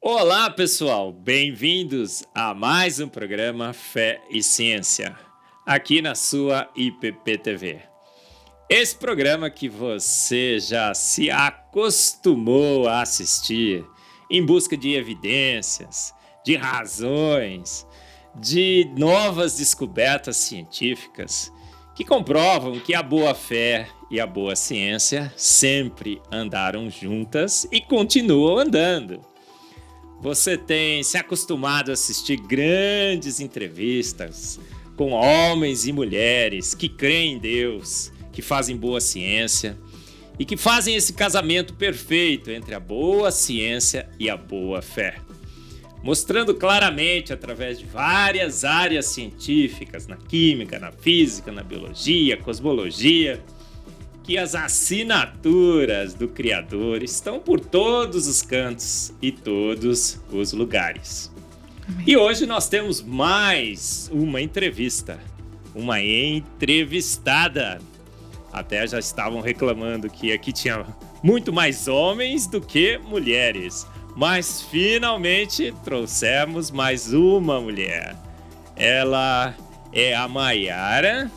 Olá, pessoal! Bem-vindos a mais um programa Fé e Ciência, aqui na sua IPP-TV. Esse programa que você já se acostumou a assistir em busca de evidências, de razões, de novas descobertas científicas que comprovam que a boa-fé e a boa ciência sempre andaram juntas e continuam andando. Você tem se acostumado a assistir grandes entrevistas com homens e mulheres que creem em Deus, que fazem boa ciência e que fazem esse casamento perfeito entre a boa ciência e a boa fé, mostrando claramente através de várias áreas científicas, na química, na física, na biologia, cosmologia, que as assinaturas do Criador estão por todos os cantos e todos os lugares. Amém. E hoje nós temos mais uma entrevista, uma entrevistada. Até já estavam reclamando que aqui tinha muito mais homens do que mulheres, mas finalmente trouxemos mais uma mulher. Ela é a Mayara.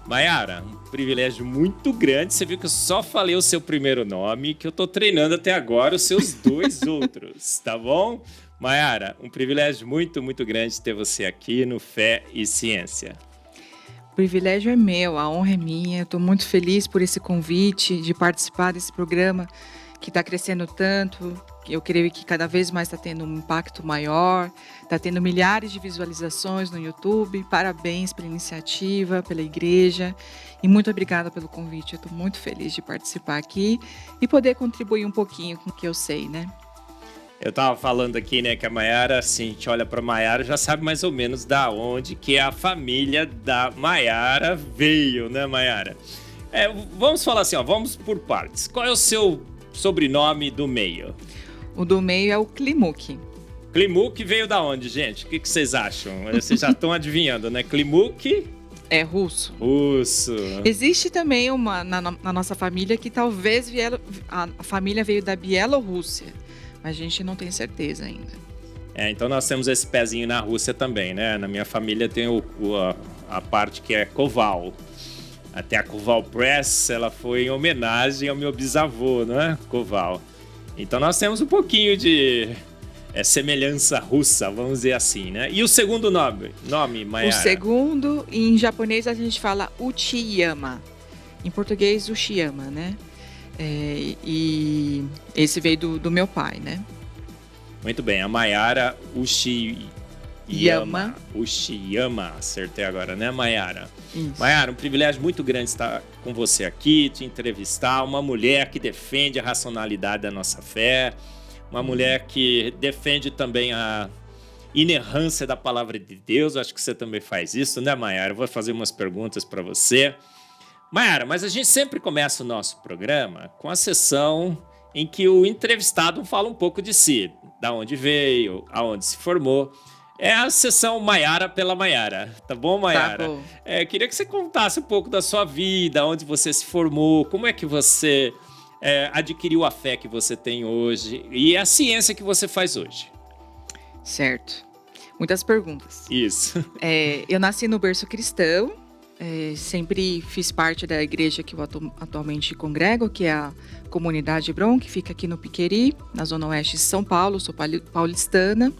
Mayara, privilégio muito grande. Você viu que eu só falei o seu primeiro nome, que eu tô treinando até agora os seus dois outros, tá bom? Mayara, um privilégio muito, muito grande ter você aqui no Fé e Ciência. O privilégio é meu, a honra é minha. Eu tô muito feliz por esse convite de participar desse programa que está crescendo tanto. Eu creio que cada vez mais está tendo um impacto maior, está tendo milhares de visualizações no YouTube. Parabéns pela iniciativa, pela igreja e muito obrigada pelo convite. Eu estou muito feliz de participar aqui e poder contribuir um pouquinho com o que eu sei, né? Eu estava falando aqui, né, que a Mayara, assim, a gente olha para a Mayara, já sabe mais ou menos da onde que a família da Mayara veio, né, Mayara? Vamos falar assim, ó, vamos por partes. Qual é o seu sobrenome do meio? O do meio é o Klimuk. Klimuk veio da onde, gente? O que vocês acham? Vocês já estão adivinhando, né? Klimuk? É russo. Russo. Existe também uma na nossa família que talvez a família veio da Bielorrússia, mas a gente não tem certeza ainda. Então nós temos esse pezinho na Rússia também, né? Na minha família tem a parte que é Koval. Até a Koval Press, ela foi em homenagem ao meu bisavô, né? Koval. Então nós temos um pouquinho de semelhança russa, vamos dizer assim, né? E o segundo nome, Mayara? O segundo, em japonês a gente fala Uchiyama. Em português, Uchiyama, né? E esse veio do meu pai, né? Muito bem, a Mayara Uchiyama. Acertei agora, né, Mayara? Isso. Mayara, um privilégio muito grande estar com você aqui, te entrevistar, uma mulher que defende a racionalidade da nossa fé, uma mulher que defende também a inerrância da palavra de Deus. Eu acho que você também faz isso, né, Mayara? Eu vou fazer umas perguntas para você. Mayara, mas a gente sempre começa o nosso programa com a sessão em que o entrevistado fala um pouco de si, da onde veio, aonde se formou. É a sessão Mayara pela Mayara, tá bom, Mayara? Tá bom. Queria que você contasse um pouco da sua vida, onde você se formou, como é que você adquiriu a fé que você tem hoje e a ciência que você faz hoje. Certo. Muitas perguntas. Isso. Eu nasci no berço cristão, sempre fiz parte da igreja que eu atualmente congrego, que é a Comunidade Hebron, que fica aqui no Piqueri, na zona oeste de São Paulo. Sou paulistana.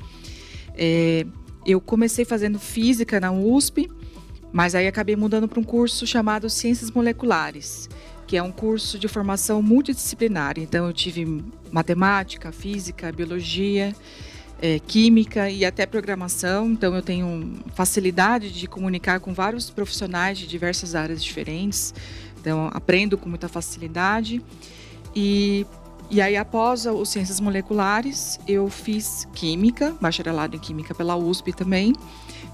Eu comecei fazendo física na USP, mas aí acabei mudando para um curso chamado Ciências Moleculares, que é um curso de formação multidisciplinar. Então eu tive matemática, física, biologia, química e até programação. Então eu tenho facilidade de comunicar com vários profissionais de diversas áreas diferentes. Então aprendo com muita facilidade. E aí, após os Ciências Moleculares, eu fiz Química, bacharelado em Química pela USP também.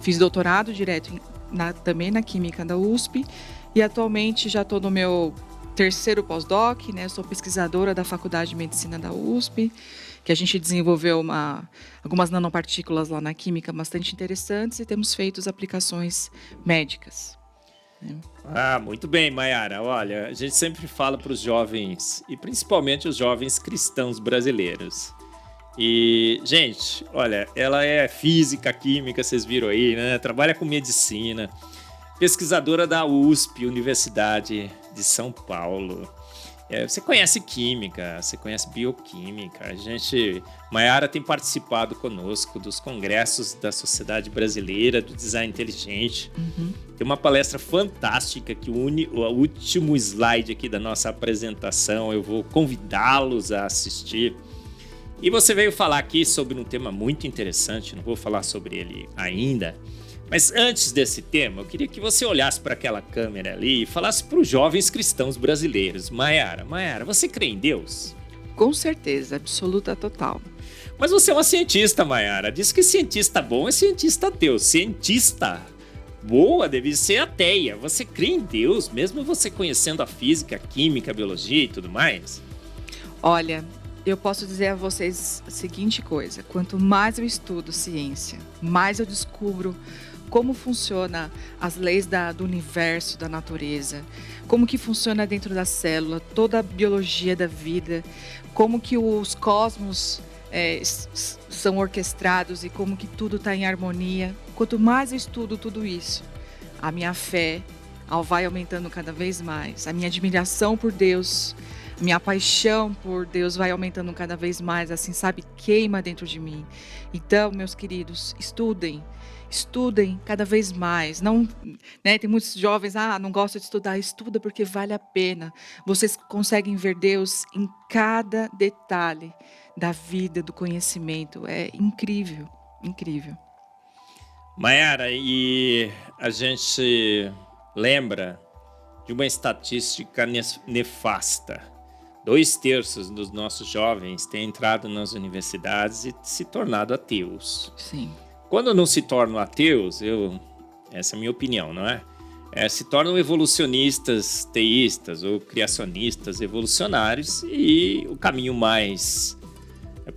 Fiz doutorado direto também na Química da USP. E atualmente já estou no meu terceiro pós-doc, né? Sou pesquisadora da Faculdade de Medicina da USP, que a gente desenvolveu algumas nanopartículas lá na Química bastante interessantes e temos feito aplicações médicas. Muito bem, Mayara. Olha, a gente sempre fala para os jovens, e principalmente os jovens cristãos brasileiros, E, gente, olha, ela é física, química, vocês viram aí, né? Trabalha com medicina, pesquisadora da USP, Universidade de São Paulo. Você conhece química, você conhece bioquímica. Maiara tem participado conosco dos congressos da Sociedade Brasileira do Design Inteligente. Tem uma palestra fantástica que une o último slide aqui da nossa apresentação. Eu vou convidá-los a assistir. E você veio falar aqui sobre um tema muito interessante, não vou falar sobre ele ainda. Mas antes desse tema, eu queria que você olhasse para aquela câmera ali e falasse para os jovens cristãos brasileiros. Maiara, você crê em Deus? Com certeza, absoluta, total. Mas você é uma cientista, Maiara. Diz que cientista bom é cientista ateu. Cientista boa deve ser ateia. Você crê em Deus, mesmo você conhecendo a física, a química, a biologia e tudo mais? Olha, eu posso dizer a vocês a seguinte coisa: quanto mais eu estudo ciência, mais eu descubro como funciona as leis do universo, da natureza, como que funciona dentro da célula, toda a biologia da vida, como que os cosmos são orquestrados e como que tudo está em harmonia. Quanto mais eu estudo tudo isso, a minha fé vai aumentando cada vez mais, a minha admiração por Deus, minha paixão por Deus vai aumentando cada vez mais, assim, sabe, queima dentro de mim. Então, meus queridos, estudem cada vez mais. Não, né, tem muitos jovens, não gostam de estudar. Estuda porque vale a pena. Vocês conseguem ver Deus em cada detalhe da vida, do conhecimento. É incrível, incrível. Maiara, e a gente lembra de uma estatística nefasta. 2/3 dos nossos jovens têm entrado nas universidades e se tornado ateus. Sim. Quando não se tornam ateus, essa é a minha opinião, não é? Se tornam evolucionistas teístas ou criacionistas evolucionários, e o caminho mais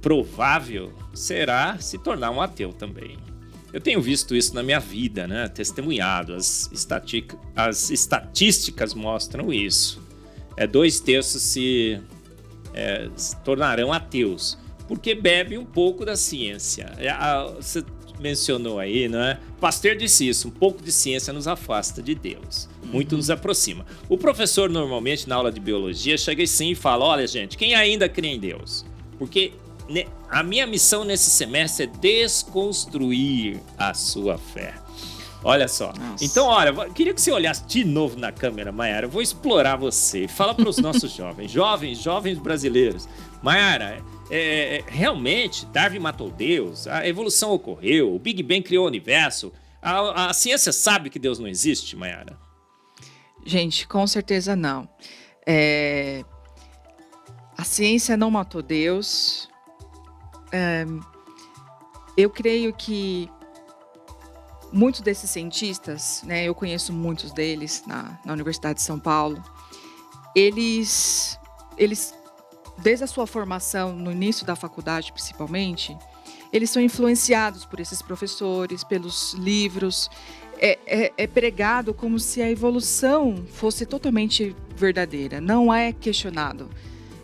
provável será se tornar um ateu também. Eu tenho visto isso na minha vida, né? Testemunhado, as estatísticas mostram isso. 2/3 se tornarão ateus, porque bebem um pouco da ciência. Você mencionou aí, não é? O pastor disse isso: um pouco de ciência nos afasta de Deus, muito nos aproxima. O professor normalmente na aula de biologia chega assim e fala: olha, gente, quem ainda crê em Deus? Porque a minha missão nesse semestre é desconstruir a sua fé. Olha só. Nossa. Então, olha, queria que você olhasse de novo na câmera, Maiara. Eu vou explorar você. Fala para os nossos jovens brasileiros. Maiara, realmente Darwin matou Deus? A evolução ocorreu? O Big Bang criou o universo? A ciência sabe que Deus não existe, Maiara? Gente, com certeza não. A ciência não matou Deus. Eu creio que muitos desses cientistas, né, eu conheço muitos deles na Universidade de São Paulo, eles, desde a sua formação, no início da faculdade principalmente, eles são influenciados por esses professores, pelos livros. É pregado como se a evolução fosse totalmente verdadeira, não é questionado.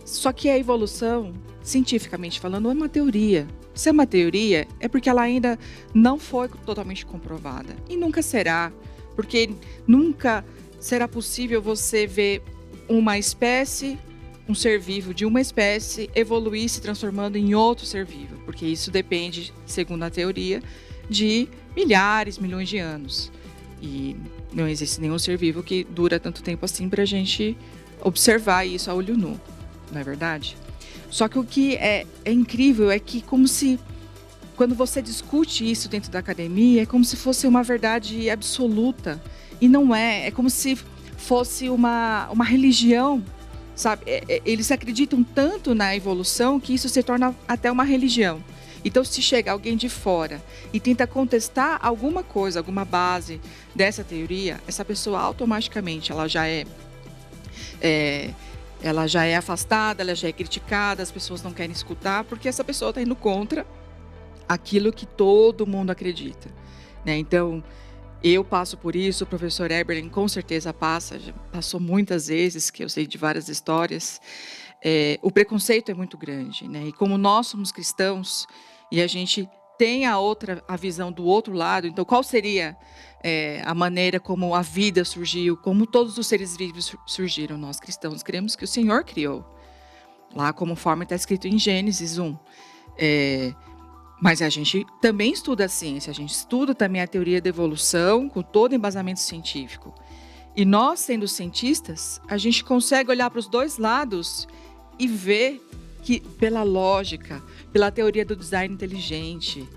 Só que a evolução, cientificamente falando, é uma teoria. Se é uma teoria, é porque ela ainda não foi totalmente comprovada. E nunca será, porque nunca será possível você ver uma espécie, um ser vivo de uma espécie, evoluir se transformando em outro ser vivo. Porque isso depende, segundo a teoria, de milhões de anos. E não existe nenhum ser vivo que dura tanto tempo assim para a gente observar isso a olho nu, não é verdade? Só que o que é incrível é que, como se, quando você discute isso dentro da academia, é como se fosse uma verdade absoluta. E não é. É como se fosse uma religião, sabe? Eles acreditam tanto na evolução que isso se torna até uma religião. Então, se chega alguém de fora e tenta contestar alguma coisa, alguma base dessa teoria, essa pessoa automaticamente ela já é afastada, ela já é criticada, as pessoas não querem escutar, porque essa pessoa está indo contra aquilo que todo mundo acredita, né? Então, eu passo por isso, o professor Eberlin com certeza passou muitas vezes, que eu sei de várias histórias. o preconceito é muito grande, né? E como nós somos cristãos e a gente tem a visão do outro lado, então qual seria a maneira como a vida surgiu, como todos os seres vivos surgiram? Nós cristãos cremos que o Senhor criou, lá conforme está escrito em Gênesis 1. Mas a gente também estuda a ciência, a gente estuda também a teoria da evolução com todo embasamento científico. E nós, sendo cientistas, a gente consegue olhar para os dois lados e ver que, pela lógica, pela teoria do design inteligente,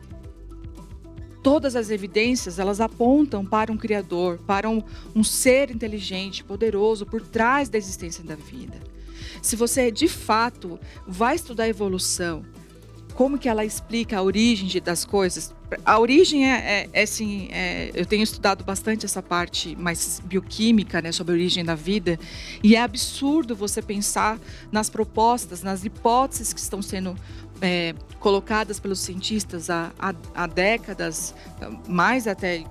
todas as evidências, elas apontam para um Criador, para um ser inteligente, poderoso, por trás da existência da vida. Se você, de fato, vai estudar a evolução, como que ela explica a origem das coisas? A origem eu tenho estudado bastante essa parte mais bioquímica, né, sobre a origem da vida, e é absurdo você pensar nas propostas, nas hipóteses que estão sendo colocadas pelos cientistas há décadas, mais até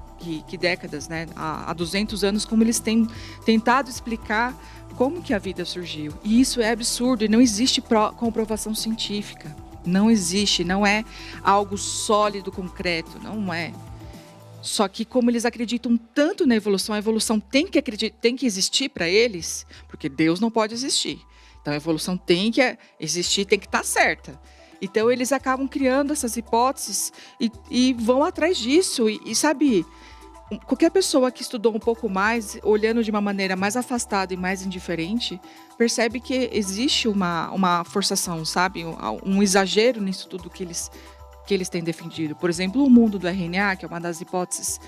que décadas, né, há 200 anos, como eles têm tentado explicar como que a vida surgiu. E isso é absurdo e não existe comprovação científica. Não existe, não é algo sólido, concreto, não é. Só que como eles acreditam tanto na evolução, a evolução tem que existir para eles, porque Deus não pode existir. Então a evolução tem que existir, tem que estar certa. Então eles acabam criando essas hipóteses e vão atrás disso. E sabe, qualquer pessoa que estudou um pouco mais, olhando de uma maneira mais afastada e mais indiferente, percebe que existe uma forçação, sabe? Um exagero nisso tudo que eles têm defendido. Por exemplo, o mundo do RNA, que é uma das hipóteses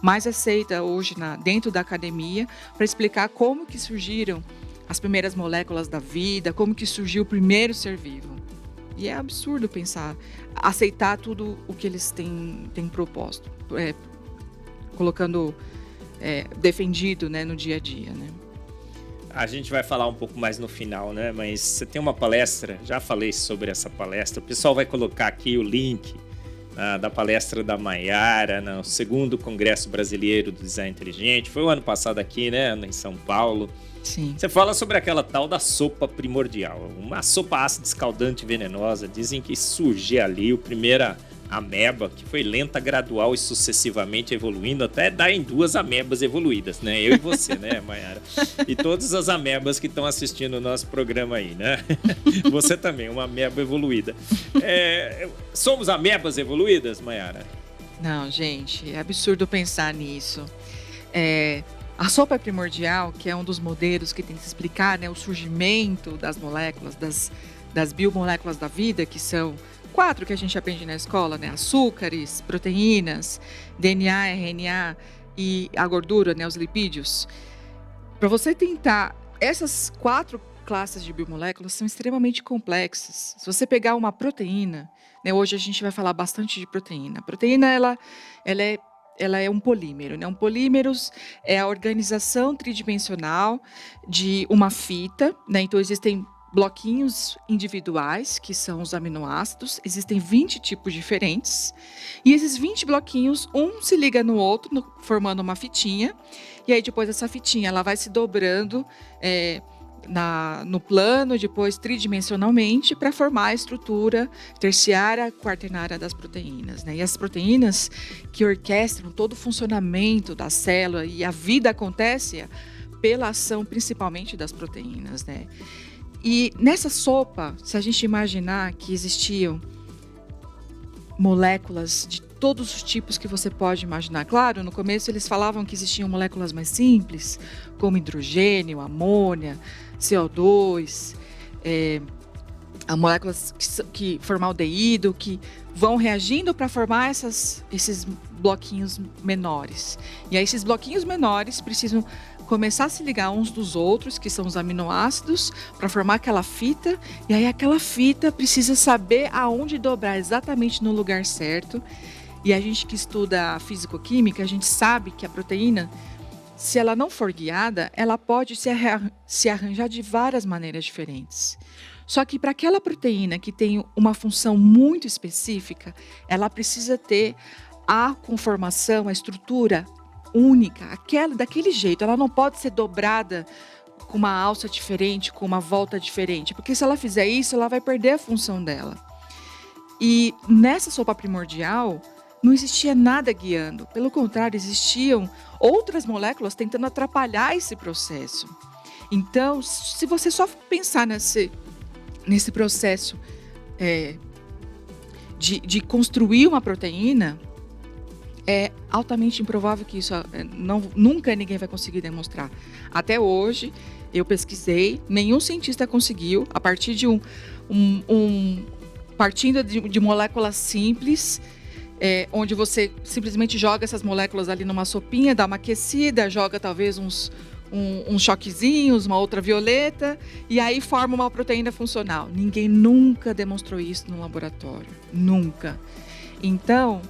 mais aceita hoje dentro da academia, para explicar como que surgiram as primeiras moléculas da vida, como que surgiu o primeiro ser vivo. E é absurdo pensar, aceitar tudo o que eles têm proposto, colocando defendido, né, no dia a dia, né? A gente vai falar um pouco mais no final, né? Mas você tem uma palestra, já falei sobre essa palestra. O pessoal vai colocar aqui o link da palestra da Maiara no 2º Congresso Brasileiro do Design Inteligente. Foi o ano passado aqui, né? Em São Paulo. Sim. Você fala sobre aquela tal da sopa primordial. Uma sopa ácida, escaldante e venenosa. Dizem que surgiu ali o primeiro ameba, que foi lenta, gradual e sucessivamente evoluindo, até dar em 2 amebas evoluídas, né? Eu e você, né, Maiara? E todas as amebas que estão assistindo o nosso programa aí, né? Você também, uma ameba evoluída. Somos amebas evoluídas, Maiara? Não, gente, é absurdo pensar nisso. A sopa primordial, que é um dos modelos que tem que explicar, né, o surgimento das moléculas, das biomoléculas da vida, que são 4 que a gente aprende na escola, né? Açúcares, proteínas, DNA, RNA e a gordura, né? Os lipídios. Para você tentar, essas 4 classes de biomoléculas são extremamente complexas. Se você pegar uma proteína, né? Hoje a gente vai falar bastante de proteína. A proteína, ela é um polímero, né? Um polímero é a organização tridimensional de uma fita, né? Então existem bloquinhos individuais, que são os aminoácidos. Existem 20 tipos diferentes. E esses 20 bloquinhos, um se liga no outro, formando uma fitinha. E aí, depois, essa fitinha ela vai se dobrando no plano, depois tridimensionalmente, para formar a estrutura terciária, quaternária das proteínas, né? E as proteínas que orquestram todo o funcionamento da célula e a vida acontece pela ação, principalmente, das proteínas, né? E nessa sopa, se a gente imaginar que existiam moléculas de todos os tipos que você pode imaginar. Claro, no começo eles falavam que existiam moléculas mais simples, como hidrogênio, amônia, CO2, moléculas que formaldeído, que vão reagindo para formar esses bloquinhos menores. E aí esses bloquinhos menores precisam começar a se ligar uns dos outros, que são os aminoácidos, para formar aquela fita. E aí aquela fita precisa saber aonde dobrar exatamente no lugar certo. E a gente que estuda físico-química, a gente sabe que a proteína, se ela não for guiada, ela pode se arranjar de várias maneiras diferentes. Só que para aquela proteína que tem uma função muito específica, ela precisa ter a conformação, a estrutura única, daquele jeito. Ela não pode ser dobrada com uma alça diferente, com uma volta diferente. Porque se ela fizer isso, ela vai perder a função dela. E nessa sopa primordial, não existia nada guiando. Pelo contrário, existiam outras moléculas tentando atrapalhar esse processo. Então, se você só pensar nesse processo de construir uma proteína, é altamente improvável que isso nunca ninguém vai conseguir demonstrar. Até hoje, eu pesquisei, nenhum cientista conseguiu, a partir de partindo de moléculas simples, onde você simplesmente joga essas moléculas ali numa sopinha, dá uma aquecida, joga talvez uns choquezinhos, uma outra violeta, e aí forma uma proteína funcional. Ninguém nunca demonstrou isso no laboratório. Nunca. Então,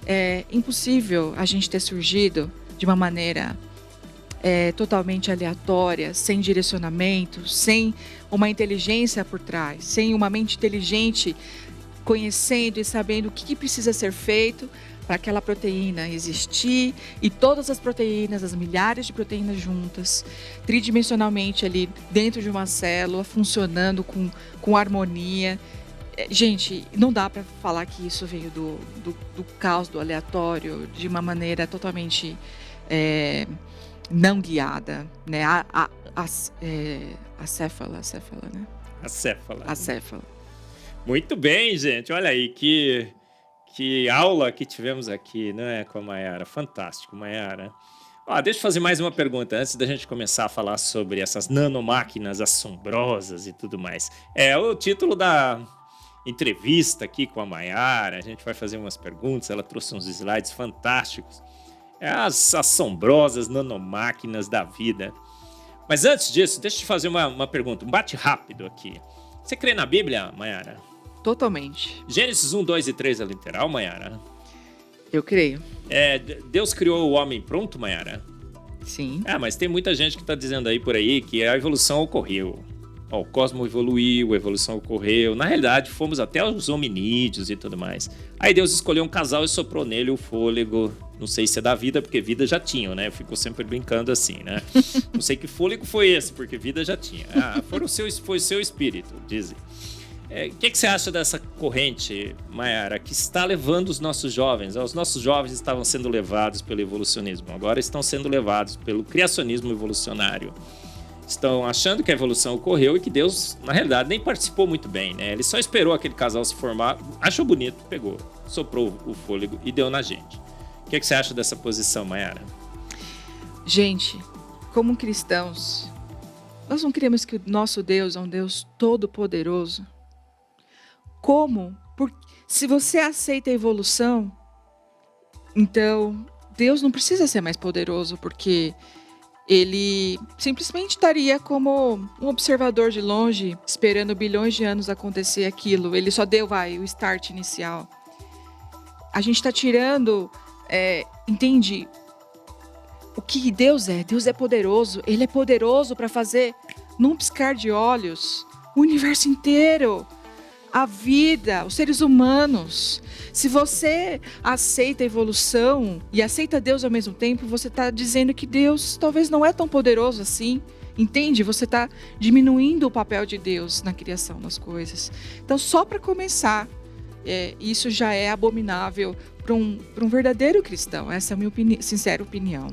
é impossível a gente ter surgido de uma maneira totalmente aleatória, sem direcionamento, sem uma inteligência por trás, sem uma mente inteligente conhecendo e sabendo o que precisa ser feito para aquela proteína existir, e todas as proteínas, as milhares de proteínas juntas, tridimensionalmente ali dentro de uma célula, funcionando com harmonia. Gente, não dá para falar que isso veio do caos, do aleatório, de uma maneira totalmente não guiada, né? Acéfala, né? Acéfala. Muito bem, gente. Olha aí, que aula que tivemos aqui, né, com a Mayara. Fantástico, Mayara. Deixa eu fazer mais uma pergunta antes da gente começar a falar sobre essas nanomáquinas assombrosas e tudo mais. O título da entrevista aqui com a Mayara, a gente vai fazer umas perguntas, ela trouxe uns slides fantásticos. As assombrosas nanomáquinas da vida. Mas antes disso, deixa eu te fazer uma pergunta, um bate rápido aqui. Você crê na Bíblia, Mayara? Totalmente. Gênesis 1, 2 e 3 é literal, Mayara? Eu creio. Deus criou o homem pronto, Mayara? Sim. Mas tem muita gente que está dizendo aí por aí que a evolução ocorreu. O cosmos evoluiu, a evolução ocorreu. Na realidade, fomos até os hominídeos e tudo mais. Aí Deus escolheu um casal e soprou nele o fôlego. Não sei se é da vida, porque vida já tinham, né? Eu fico sempre brincando assim, né? Não sei que fôlego foi esse, porque vida já tinha. Foi o seu espírito, dizem. O que você acha dessa corrente, Mayara, que está levando os nossos jovens? Os nossos jovens estavam sendo levados pelo evolucionismo, agora estão sendo levados pelo criacionismo evolucionário. Estão achando que a evolução ocorreu e que Deus, na realidade, nem participou muito bem, né? Ele só esperou aquele casal se formar, achou bonito, pegou, soprou o fôlego e deu na gente. O que você acha dessa posição, Mayara? Gente, como cristãos, nós não cremos que o nosso Deus é um Deus todo-poderoso? Como? Se você aceita a evolução, então Deus não precisa ser mais poderoso, porque ele simplesmente estaria como um observador de longe, esperando bilhões de anos acontecer aquilo. Ele só deu, o start inicial. A gente está tirando, entende? O que Deus é? Deus é poderoso. Ele é poderoso para fazer, num piscar de olhos, o universo inteiro. A vida, os seres humanos. Se você aceita a evolução e aceita Deus ao mesmo tempo, você está dizendo que Deus talvez não é tão poderoso assim. Entende? Você está diminuindo o papel de Deus na criação das coisas. Então, só para começar, isso já é abominável para um verdadeiro cristão. Essa é a minha sincera opinião.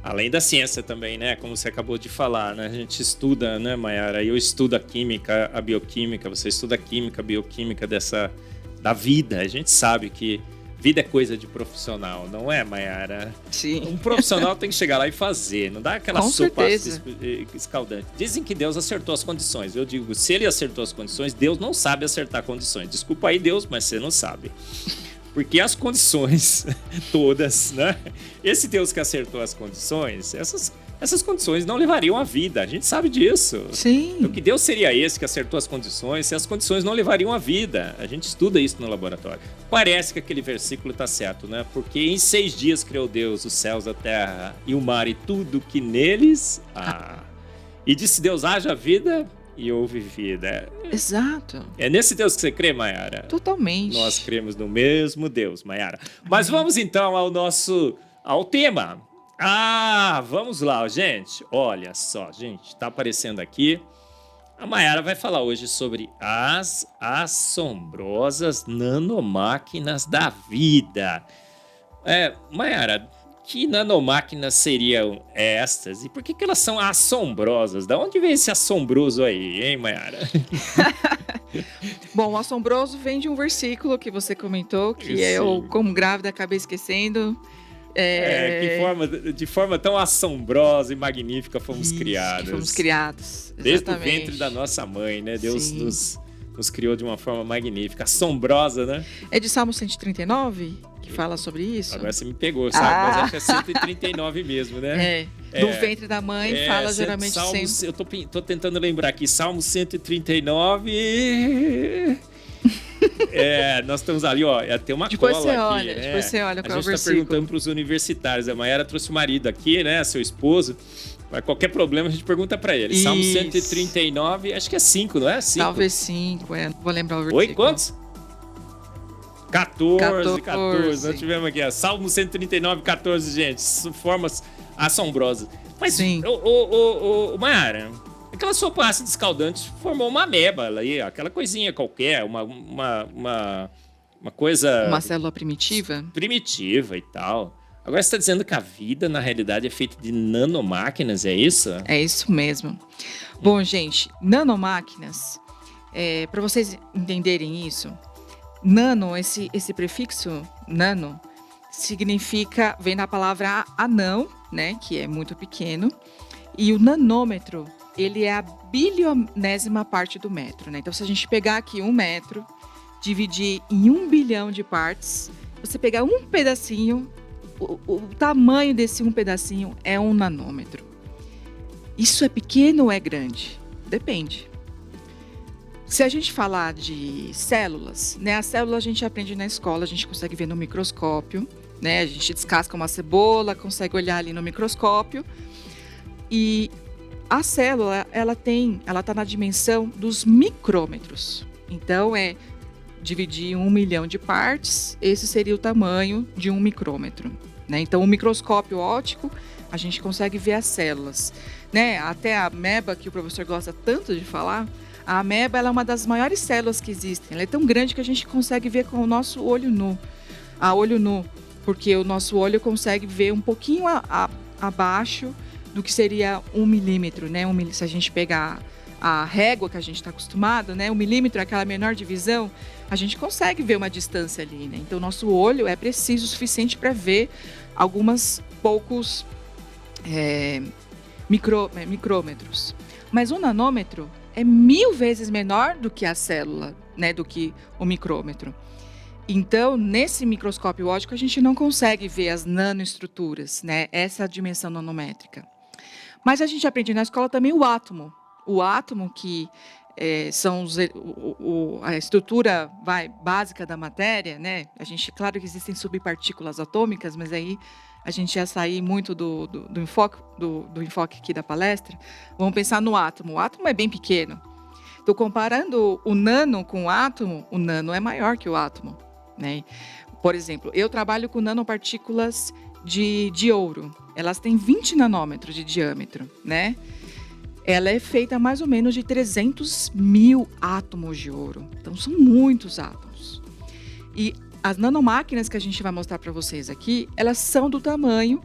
Além da ciência também, né? Como você acabou de falar, né? A gente estuda, né, Mayara? Eu estudo a química, a bioquímica, você estuda a química, a bioquímica da vida. A gente sabe que vida é coisa de profissional, não é, Mayara? Sim. Um profissional tem que chegar lá e fazer, não dá aquela sopa escaldante. Dizem que Deus acertou as condições. Eu digo, se ele acertou as condições, Deus não sabe acertar condições. Desculpa aí, Deus, mas você não sabe. Porque as condições todas, né? Esse Deus que acertou as condições, essas condições não levariam à vida. A gente sabe disso. Sim. Então, que Deus seria esse que acertou as condições se as condições não levariam à vida? A gente estuda isso no laboratório. Parece que aquele versículo está certo, né? Porque em 6 dias criou Deus os céus, a terra e o mar e tudo que neles há. E disse Deus, haja vida... e houve vida. Exato. É nesse Deus que você crê, Mayara? Totalmente. Nós cremos no mesmo Deus, Mayara. Mas vamos então ao tema. Ah, vamos lá, gente. Olha só, gente, tá aparecendo aqui. A Mayara vai falar hoje sobre as assombrosas nanomáquinas da vida. Mayara, que nanomáquinas seriam estas? E por que elas são assombrosas? Da onde vem esse assombroso aí, hein, Mayara? Bom, o assombroso vem de um versículo que você comentou, que é o Sim. como grávida acabei esquecendo. De forma tão assombrosa e magnífica fomos Isso, criados. que fomos criados. Desde o Exatamente. ventre da nossa mãe, né? Deus Sim. nos criou de uma forma magnífica, assombrosa, né? É de Salmo 139 que fala sobre isso? Agora você me pegou, sabe? Ah. Mas acho que é 139 mesmo, né? Do ventre da mãe fala geralmente Salmo, sempre. Eu tô tentando lembrar aqui, Salmo 139. Nós estamos ali, ó. Tem uma Depois cola você aqui. olha, depois você olha qual é o A gente tá versículo. perguntando para os universitários. A Mayara trouxe o marido aqui, né? Seu esposo. Mas qualquer problema a gente pergunta para ele. Isso. Salmo 139, acho que é 5, não é? 5. Talvez 5, não vou lembrar o versículo. Oi, quantos? 14. 14. Nós tivemos aqui, ó, Salmo 139, 14, gente. Formas assombrosas. Mas, Sim. Mayara, aquela sopa ácida escaldante formou uma ameba ali, ó, aquela coisinha qualquer, uma coisa Uma célula primitiva? primitiva e tal. Agora você está dizendo que a vida, na realidade, é feita de nanomáquinas, é isso? É isso mesmo. Bom, gente, nanomáquinas, para vocês entenderem isso, nano, esse prefixo nano, significa, vem da palavra anão, né, que é muito pequeno, e o nanômetro, ele é a bilionésima parte do metro, né? Então, se a gente pegar aqui 1 metro, dividir em 1 bilhão de partes, você pegar um pedacinho, o tamanho desse um pedacinho é 1 nanômetro. Isso é pequeno ou é grande? Depende. Se a gente falar de células, né? A célula a gente aprende na escola, a gente consegue ver no microscópio, né? A gente descasca uma cebola, consegue olhar ali no microscópio. E a célula, ela tá na dimensão dos micrômetros. Então, dividir em 1 milhão de partes, esse seria o tamanho de 1 micrômetro, né? Então, o microscópio óptico, a gente consegue ver as células, né? Até a ameba, que o professor gosta tanto de falar, a ameba ela é uma das maiores células que existem. Ela é tão grande que a gente consegue ver com o nosso olho nu. A olho nu, porque o nosso olho consegue ver um pouquinho abaixo do que seria 1 milímetro, né? Se a gente pegar a régua que a gente está acostumado, né? 1 milímetro é aquela menor divisão, a gente consegue ver uma distância ali, né? Então, o nosso olho é preciso o suficiente para ver poucos micrômetros. Mas o nanômetro é 1000 vezes menor do que a célula, né? Do que o micrômetro. Então, nesse microscópio óptico, a gente não consegue ver as nanoestruturas, né? Essa dimensão nanométrica. Mas a gente aprende na escola também o átomo. O átomo, que são a estrutura básica da matéria, né? Claro que existem subpartículas atômicas, mas aí a gente ia sair muito do enfoque aqui da palestra. Vamos pensar no átomo. O átomo é bem pequeno. Então, comparando o nano com o nano é maior que o átomo, né? Por exemplo, eu trabalho com nanopartículas de ouro. Elas têm 20 nanômetros de diâmetro, né? Ela é feita mais ou menos de 300 mil átomos de ouro. Então, são muitos átomos. E as nanomáquinas que a gente vai mostrar para vocês aqui, elas são do tamanho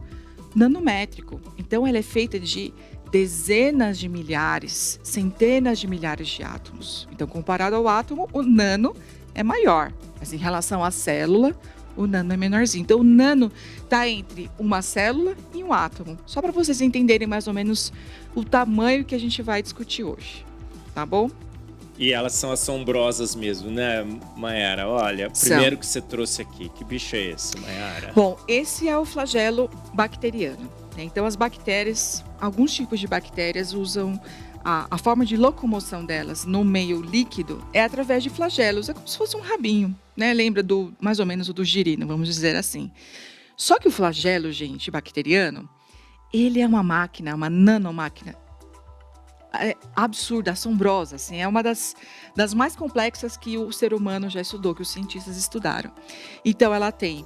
nanométrico. Então, ela é feita de dezenas de milhares, centenas de milhares de átomos. Então, comparado ao átomo, o nano é maior. Mas em relação à célula, o nano é menorzinho. Então, o nano está entre uma célula e um átomo. Só para vocês entenderem mais ou menos o tamanho que a gente vai discutir hoje. Tá bom? E elas são assombrosas mesmo, né, Mayara? Olha, o primeiro que você trouxe aqui, que bicho é esse, Mayara? Bom, esse é o flagelo bacteriano. Então, as bactérias, alguns tipos de bactérias usam a forma de locomoção delas no meio líquido é através de flagelos. É como se fosse um rabinho, né? Lembra mais ou menos do girino, vamos dizer assim. Só que o flagelo, gente, bacteriano, ele é uma máquina, uma nanomáquina absurda, assombrosa, assim, é uma das mais complexas que o ser humano já estudou, que os cientistas estudaram. Então, ela tem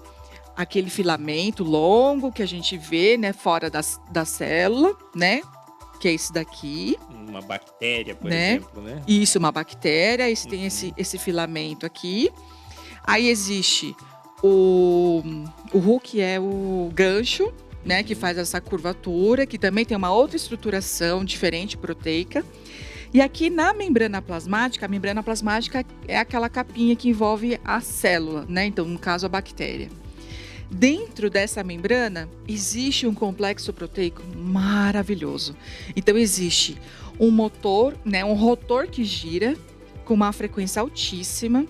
aquele filamento longo que a gente vê, né, fora da célula, né? Que é esse daqui. Uma bactéria, por né? exemplo, né? Isso, uma bactéria. Tem esse filamento aqui. Aí existe o Ru, que é o gancho, né? Que faz essa curvatura, que também tem uma outra estruturação diferente, proteica. E aqui na membrana plasmática, a membrana plasmática é aquela capinha que envolve a célula, né? Então, no caso, a bactéria. Dentro dessa membrana, existe um complexo proteico maravilhoso. Então, existe um motor, né, um rotor que gira com uma frequência altíssima,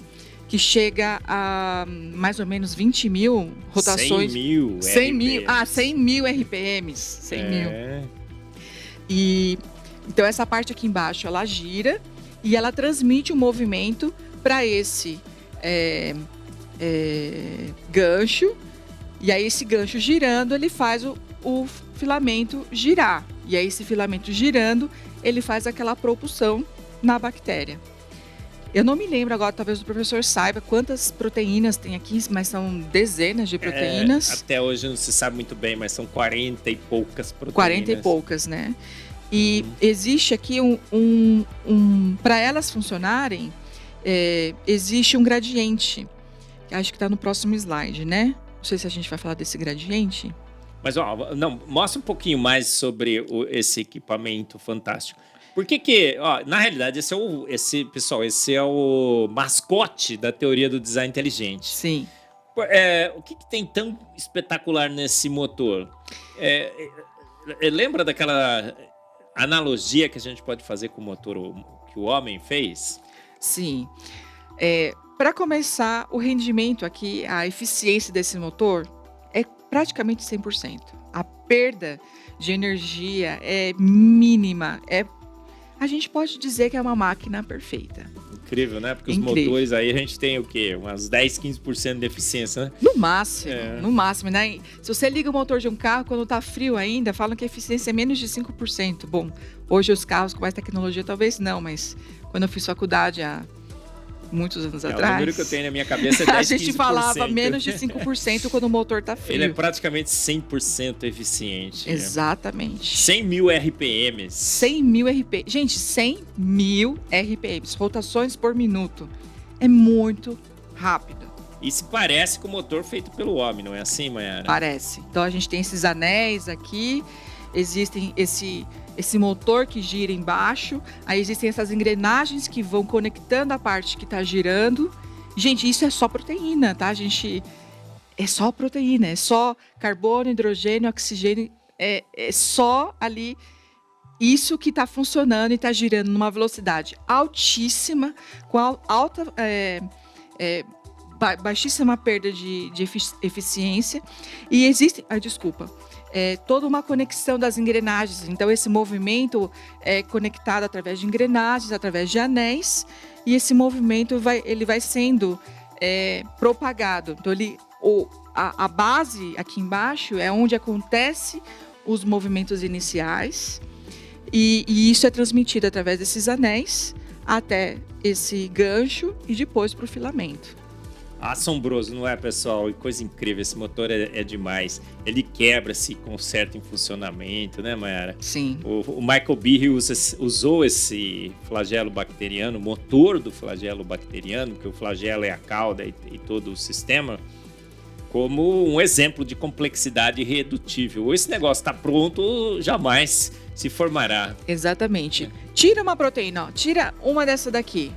que chega a mais ou menos 20 mil rotações. 100 mil. 100 mil RPMs. 100 mil. E, então, essa parte aqui embaixo, ela gira e ela transmite um movimento para esse gancho. E aí, esse gancho girando, ele faz o filamento girar. E aí, esse filamento girando, ele faz aquela propulsão na bactéria. Eu não me lembro agora, talvez o professor saiba quantas proteínas tem aqui, mas são dezenas de proteínas. Até hoje não se sabe muito bem, mas são 40 e poucas proteínas. 40 e poucas, né? E existe aqui para elas funcionarem, existe um gradiente. Acho que está no próximo slide, né? Não sei se a gente vai falar desse gradiente. Mas, mostra um pouquinho mais sobre esse equipamento fantástico. Por que na realidade, esse é o mascote da teoria do design inteligente. Sim. O que tem tão espetacular nesse motor? Lembra daquela analogia que a gente pode fazer com o motor que o homem fez? Sim. Para começar, o rendimento aqui, a eficiência desse motor é praticamente 100%. A perda de energia é mínima. A gente pode dizer que é uma máquina perfeita. Incrível, né? Porque os motores aí a gente tem o quê? Umas 10, 15% de eficiência, né? No máximo, né? Se você liga o motor de um carro quando tá frio ainda, falam que a eficiência é menos de 5%. Bom, hoje os carros com mais tecnologia talvez não, mas quando eu fiz faculdade há muitos anos atrás. O número que eu tenho na minha cabeça é 10, 15%. A gente falava menos de 5% quando o motor tá frio. Ele é praticamente 100% eficiente. Exatamente. 100 mil RPMs. 100 mil RPMs. Gente, 100 mil RPMs, rotações por minuto. É muito rápido. E se parece com o motor feito pelo homem, não é assim, Mayara? Parece. Então a gente tem esses anéis aqui, existem esse motor que gira embaixo, aí existem essas engrenagens que vão conectando a parte que está girando. Gente, isso é só proteína, tá, gente? É só proteína, é só carbono, hidrogênio, oxigênio, é só ali isso que está funcionando e está girando numa velocidade altíssima, com baixíssima perda de eficiência. E existe... toda uma conexão das engrenagens. Então, esse movimento é conectado através de engrenagens, através de anéis, e esse movimento ele vai sendo propagado. Então, a base aqui embaixo é onde acontece os movimentos iniciais, e isso é transmitido através desses anéis até esse gancho e depois para o filamento. Assombroso, não é, pessoal? E coisa incrível, esse motor é demais. Ele quebra, se conserta em funcionamento, né, Mayara? Sim. O Michael Behe usou esse flagelo bacteriano, o motor do flagelo bacteriano, que o flagelo é a cauda e todo o sistema, como um exemplo de complexidade irredutível. Esse negócio está pronto, jamais se formará. Exatamente. Tira uma proteína, tira uma dessa daqui.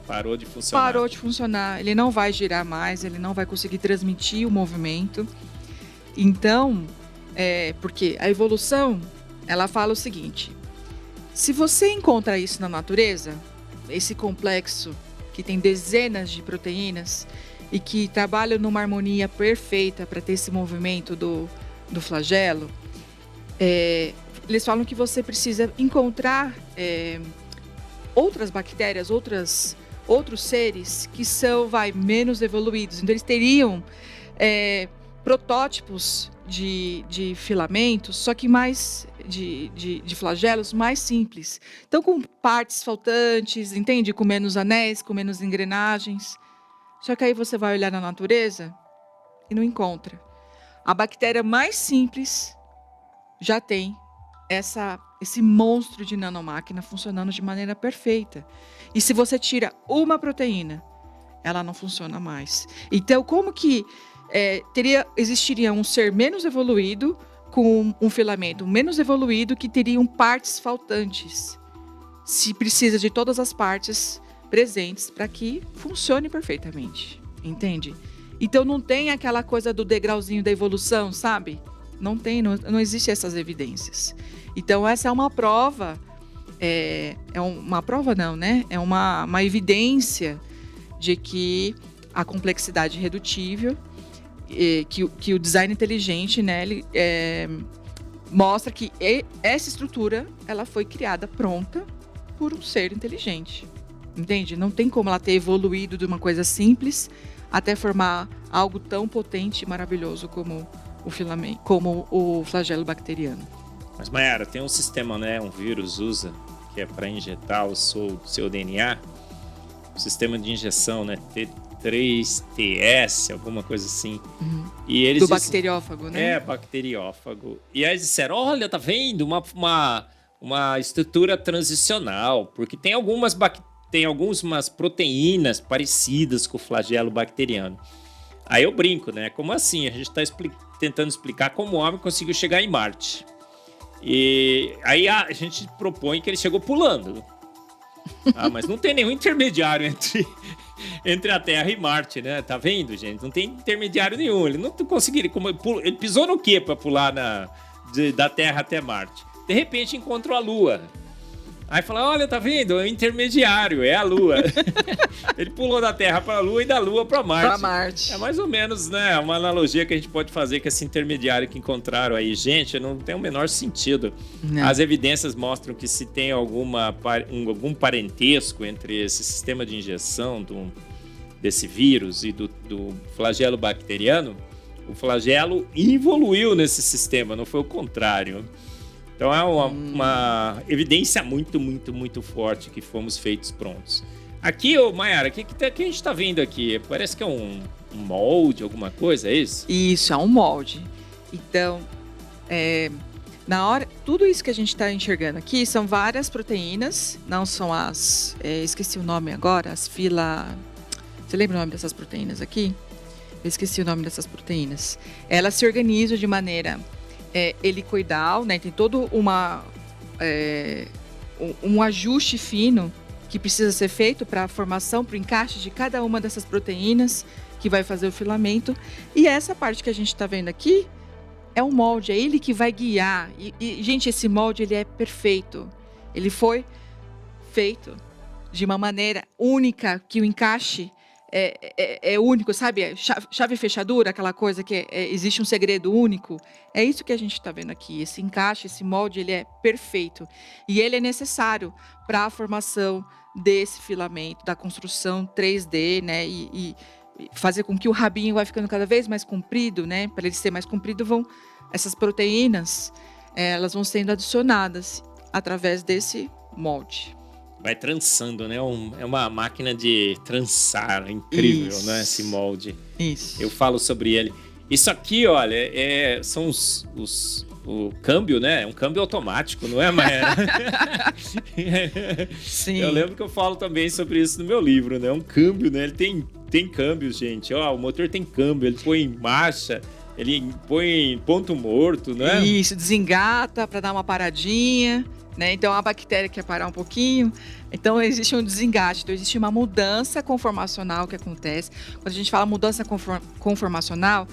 Parou de funcionar. Parou de funcionar. Ele não vai girar mais, ele não vai conseguir transmitir o movimento. Então, porque a evolução, ela fala o seguinte: se você encontra isso na natureza, esse complexo que tem dezenas de proteínas e que trabalham numa harmonia perfeita para ter esse movimento do flagelo, eles falam que você precisa encontrar outras bactérias, outros seres que são menos evoluídos. Então, eles teriam protótipos de filamentos, só que mais de flagelos mais simples. Então, com partes faltantes, entende? Com menos anéis, com menos engrenagens. Só que aí você vai olhar na natureza e não encontra. A bactéria mais simples já tem esse monstro de nanomáquina funcionando de maneira perfeita. E se você tira uma proteína, ela não funciona mais. Então, como que existiria um ser menos evoluído com um filamento menos evoluído que teriam partes faltantes? Se precisa de todas as partes presentes para que funcione perfeitamente, entende? Então não tem aquela coisa do degrauzinho da evolução, sabe? Não tem, não existe essas evidências. Então essa é uma prova, uma prova não, né? É uma evidência de que a complexidade redutível, que o design inteligente, né, ele, mostra que essa estrutura ela foi criada pronta por um ser inteligente. Entende? Não tem como ela ter evoluído de uma coisa simples até formar algo tão potente e maravilhoso como o filamento, como o flagelo bacteriano. Mas, Mayara, tem um sistema, né? Um vírus usa, que é para injetar o seu DNA. O sistema de injeção, né? T3TS, alguma coisa assim. Uhum. E eles do bacteriófago, né? Bacteriófago. E aí eles disseram, olha, tá vendo? Uma estrutura transicional, porque tem algumas proteínas parecidas com o flagelo bacteriano. Aí eu brinco, né? Como assim? A gente está tentando explicar como o homem conseguiu chegar em Marte. E aí a gente propõe que ele chegou pulando. Mas não tem nenhum intermediário entre a Terra e Marte, né? Tá vendo, gente? Não tem intermediário nenhum. Ele não conseguiria... Ele pisou no quê para pular da Terra até Marte? De repente encontrou a Lua. Aí fala, olha, tá vendo? É o intermediário, é a Lua. Ele pulou da Terra para a Lua e da Lua para Marte. Para Marte. É mais ou menos, né, uma analogia que a gente pode fazer com esse intermediário que encontraram aí. Gente, não tem o menor sentido. Não. As evidências mostram que se tem algum parentesco entre esse sistema de injeção desse vírus e do flagelo bacteriano, o flagelo evoluiu nesse sistema, não foi o contrário. Então é uma evidência muito, muito, muito forte que fomos feitos prontos. Aqui, Mayara, o que a gente está vendo aqui? Parece que é um molde, alguma coisa, é isso? Isso, é um molde. Então, tudo isso que a gente está enxergando aqui são várias proteínas, não são esqueci o nome agora, Você lembra o nome dessas proteínas aqui? Eu esqueci o nome dessas proteínas. Elas se organizam de maneira... helicoidal, né? Tem todo um ajuste fino que precisa ser feito para a formação, para o encaixe de cada uma dessas proteínas que vai fazer o filamento. E essa parte que a gente está vendo aqui é um molde, é ele que vai guiar. E, gente, esse molde ele é perfeito. Ele foi feito de uma maneira única, que o encaixe é único, sabe? Chave e fechadura, aquela coisa que existe um segredo único. É isso que a gente está vendo aqui. Esse encaixe, esse molde, ele é perfeito. E ele é necessário para a formação desse filamento, da construção 3D, né? E fazer com que o rabinho vai ficando cada vez mais comprido, né? Para ele ser mais comprido, essas proteínas, elas vão sendo adicionadas através desse molde. Vai trançando, né? É uma máquina de trançar, é incrível, isso, né? Esse molde. Isso. Eu falo sobre ele. Isso aqui, olha, são o câmbio, né? É um câmbio automático, não é, Mayara? Sim. Eu lembro que eu falo também sobre isso no meu livro, né? Um câmbio, né? Ele tem câmbio, gente. O motor tem câmbio, ele põe em marcha, ele põe em ponto morto, não é? Isso, desengata para dar uma paradinha. Né? Então, a bactéria quer parar um pouquinho, então existe um desengate, então existe uma mudança conformacional que acontece. Quando a gente fala mudança conformacional,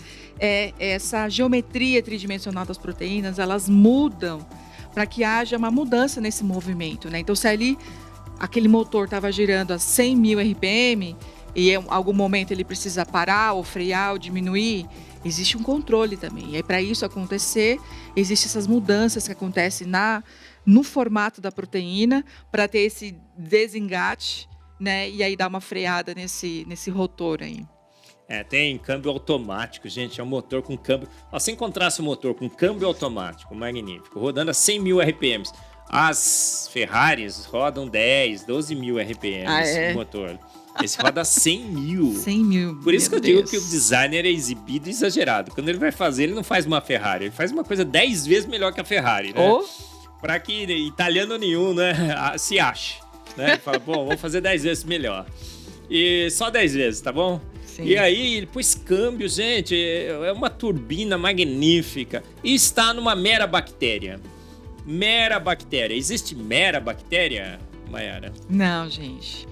essa geometria tridimensional das proteínas, elas mudam para que haja uma mudança nesse movimento. Né? Então, se ali aquele motor estava girando a 100 mil RPM e em algum momento ele precisa parar ou frear ou diminuir, existe um controle também. E aí, para isso acontecer, existem essas mudanças que acontecem no formato da proteína para ter esse desengate, né? E aí dar uma freada nesse rotor aí. Tem câmbio automático, gente. É um motor com câmbio... Se encontrasse um motor com câmbio automático, magnífico, rodando a 100 mil RPMs, As Ferraris rodam 10, 12 mil RPMs o motor. Esse roda 100 mil. 100 mil. Por isso que eu digo que o designer é exibido e exagerado. Quando ele vai fazer, ele não faz uma Ferrari. Ele faz uma coisa 10 vezes melhor que a Ferrari, né? Para que italiano nenhum, né, se ache. Né? Ele fala, bom, vamos fazer 10 vezes melhor. E só 10 vezes, tá bom? Sim. E aí, ele pôs câmbio, gente. É uma turbina magnífica. E está numa mera bactéria. Mera bactéria. Existe mera bactéria, Mayara? Não, gente.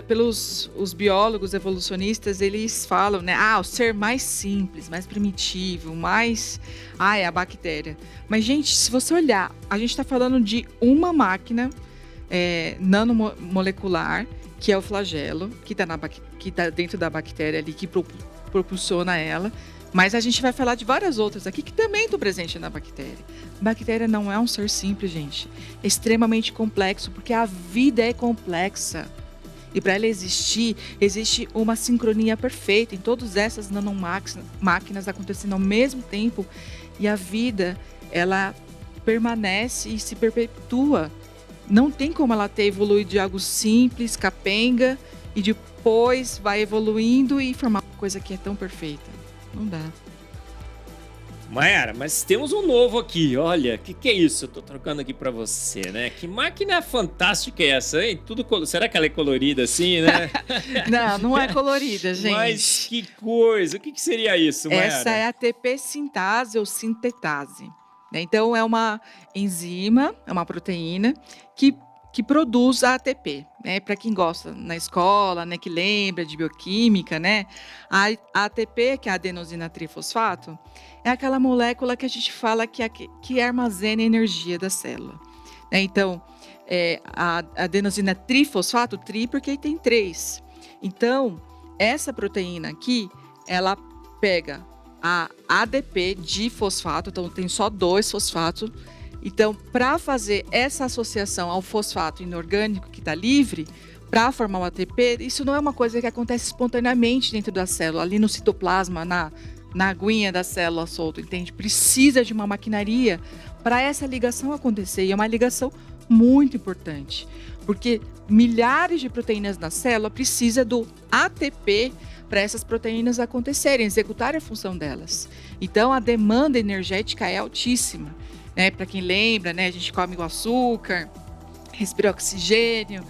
Pelos os biólogos evolucionistas, eles falam, né? O ser mais simples, mais primitivo, mais... é a bactéria. Mas, gente, se você olhar, a gente está falando de uma máquina nanomolecular, que é o flagelo, que tá dentro da bactéria ali, que propulsiona ela. Mas a gente vai falar de várias outras aqui que também estão presentes na bactéria. A bactéria não é um ser simples, gente. É extremamente complexo, porque a vida é complexa. E para ela existir, existe uma sincronia perfeita em todas essas nanomáquinas acontecendo ao mesmo tempo. E a vida, ela permanece e se perpetua. Não tem como ela ter evoluído de algo simples, capenga, e depois vai evoluindo e formar uma coisa que é tão perfeita. Não dá. Mayara, mas temos um novo aqui, olha, o que é isso? Eu tô trocando aqui pra você, né? Que máquina fantástica é essa, hein? Será que ela é colorida assim, né? Não é colorida, gente. Mas que coisa, o que seria isso, Mayara? Essa é a ATP sintase ou sintetase. Então, é uma enzima, é uma proteína que produz a ATP, né? Para quem gosta na escola, né, que lembra de bioquímica, né? A ATP, que é a adenosina trifosfato, é aquela molécula que a gente fala que armazena a energia da célula. Né? Então, a adenosina trifosfato, porque tem 3. Então, essa proteína aqui, ela pega a ADP de fosfato, então tem só 2 fosfatos. Então, para fazer essa associação ao fosfato inorgânico que está livre, para formar o ATP, isso não é uma coisa que acontece espontaneamente dentro da célula, ali no citoplasma, na aguinha da célula solta, entende? Precisa de uma maquinaria para essa ligação acontecer, e é uma ligação muito importante, porque milhares de proteínas na célula precisam do ATP para essas proteínas acontecerem, executarem a função delas. Então, a demanda energética é altíssima. Né, para quem lembra, né, a gente come o açúcar, respira oxigênio,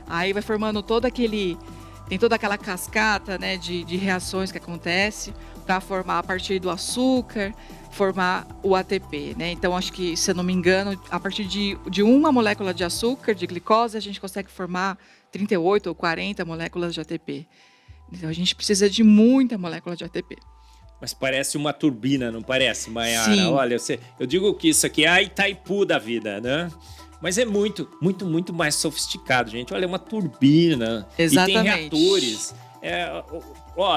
aí vai formando tem toda aquela cascata, né, de reações que acontece para formar a partir do açúcar, formar o ATP, né? Então, acho que, se eu não me engano, a partir de uma molécula de açúcar, de glicose, a gente consegue formar 38 ou 40 moléculas de ATP. Então, a gente precisa de muita molécula de ATP. Mas parece uma turbina, não parece, Mayara? Sim. Olha, eu digo que isso aqui é a Itaipu da vida, né? Mas é muito, muito, muito mais sofisticado, gente. Olha, é uma turbina. Exatamente. E tem reatores.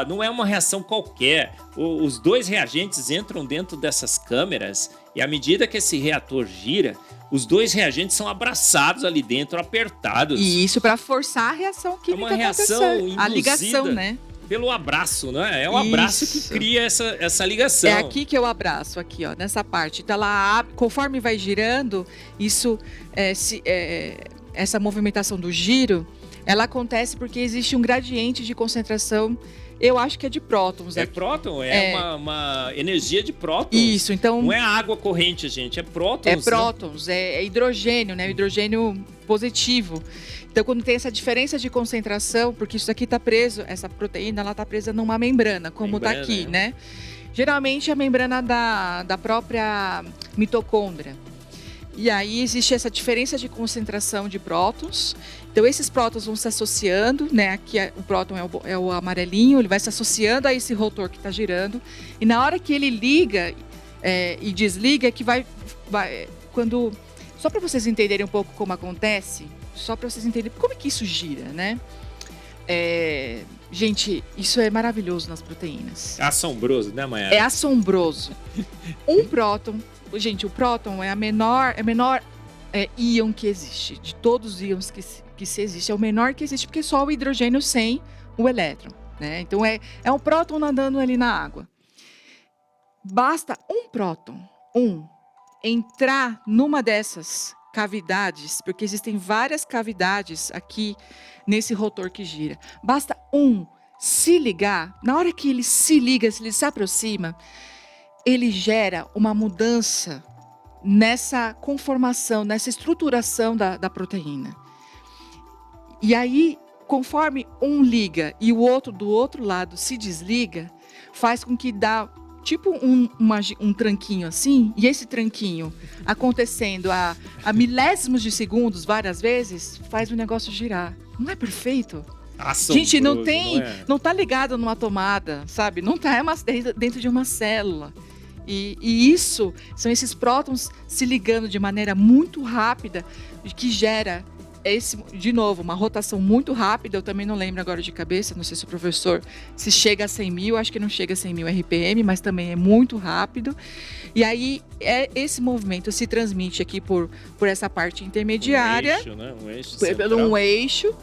Não é uma reação qualquer. Os 2 reagentes entram dentro dessas câmeras e à medida que esse reator gira, os 2 reagentes são abraçados ali dentro, apertados. E isso para forçar a reação química acontecer. É uma reação induzida. A ligação, né? Pelo abraço, né? É o abraço que cria essa ligação. É aqui que eu abraço, aqui, ó, nessa parte. Então, conforme vai girando, essa movimentação do giro, ela acontece porque existe um gradiente de concentração. Eu acho que é de prótons. É próton, uma energia de prótons. Isso, então... Não é água corrente, gente, é prótons. É prótons, né? É hidrogênio, né? Hidrogênio positivo. Então, quando tem essa diferença de concentração, porque isso aqui está preso, essa proteína, ela está presa numa membrana, como está aqui, né? Geralmente, a membrana da própria mitocôndria. E aí, existe essa diferença de concentração de prótons. Então, esses prótons vão se associando, né? Aqui o próton é o amarelinho, ele vai se associando a esse rotor que está girando. E na hora que ele liga e desliga, que vai quando... Só para vocês entenderem um pouco como acontece, só para vocês entenderem como é que isso gira, né? Gente, isso é maravilhoso nas proteínas. É assombroso, né, Mayara? É assombroso. Um próton... Gente, o próton é o menor íon que existe. De todos os íons que se existe, é o menor que existe, porque só o hidrogênio sem o elétron, né? Então, é um próton nadando ali na água. Basta um próton, entrar numa dessas cavidades, porque existem várias cavidades aqui nesse rotor que gira. Basta se ligar, na hora que ele se liga, se ele se aproxima, ele gera uma mudança nessa conformação, nessa estruturação da proteína. E aí, conforme um liga e o outro do outro lado se desliga, faz com que dá tipo um tranquinho assim, e esse tranquinho acontecendo a milésimos de segundos várias vezes, faz o negócio girar. Não é perfeito? Gente, não tá ligado numa tomada, sabe? Não tá, dentro de uma célula. E isso, são esses prótons se ligando de maneira muito rápida, que gera, de novo, uma rotação muito rápida. Eu também não lembro agora de cabeça, não sei se o professor, se chega a 100 mil, acho que não chega a 100 mil RPM, mas também é muito rápido. E aí, esse movimento se transmite aqui por essa parte intermediária. Um eixo, né? Um eixo central. Pelo eixo,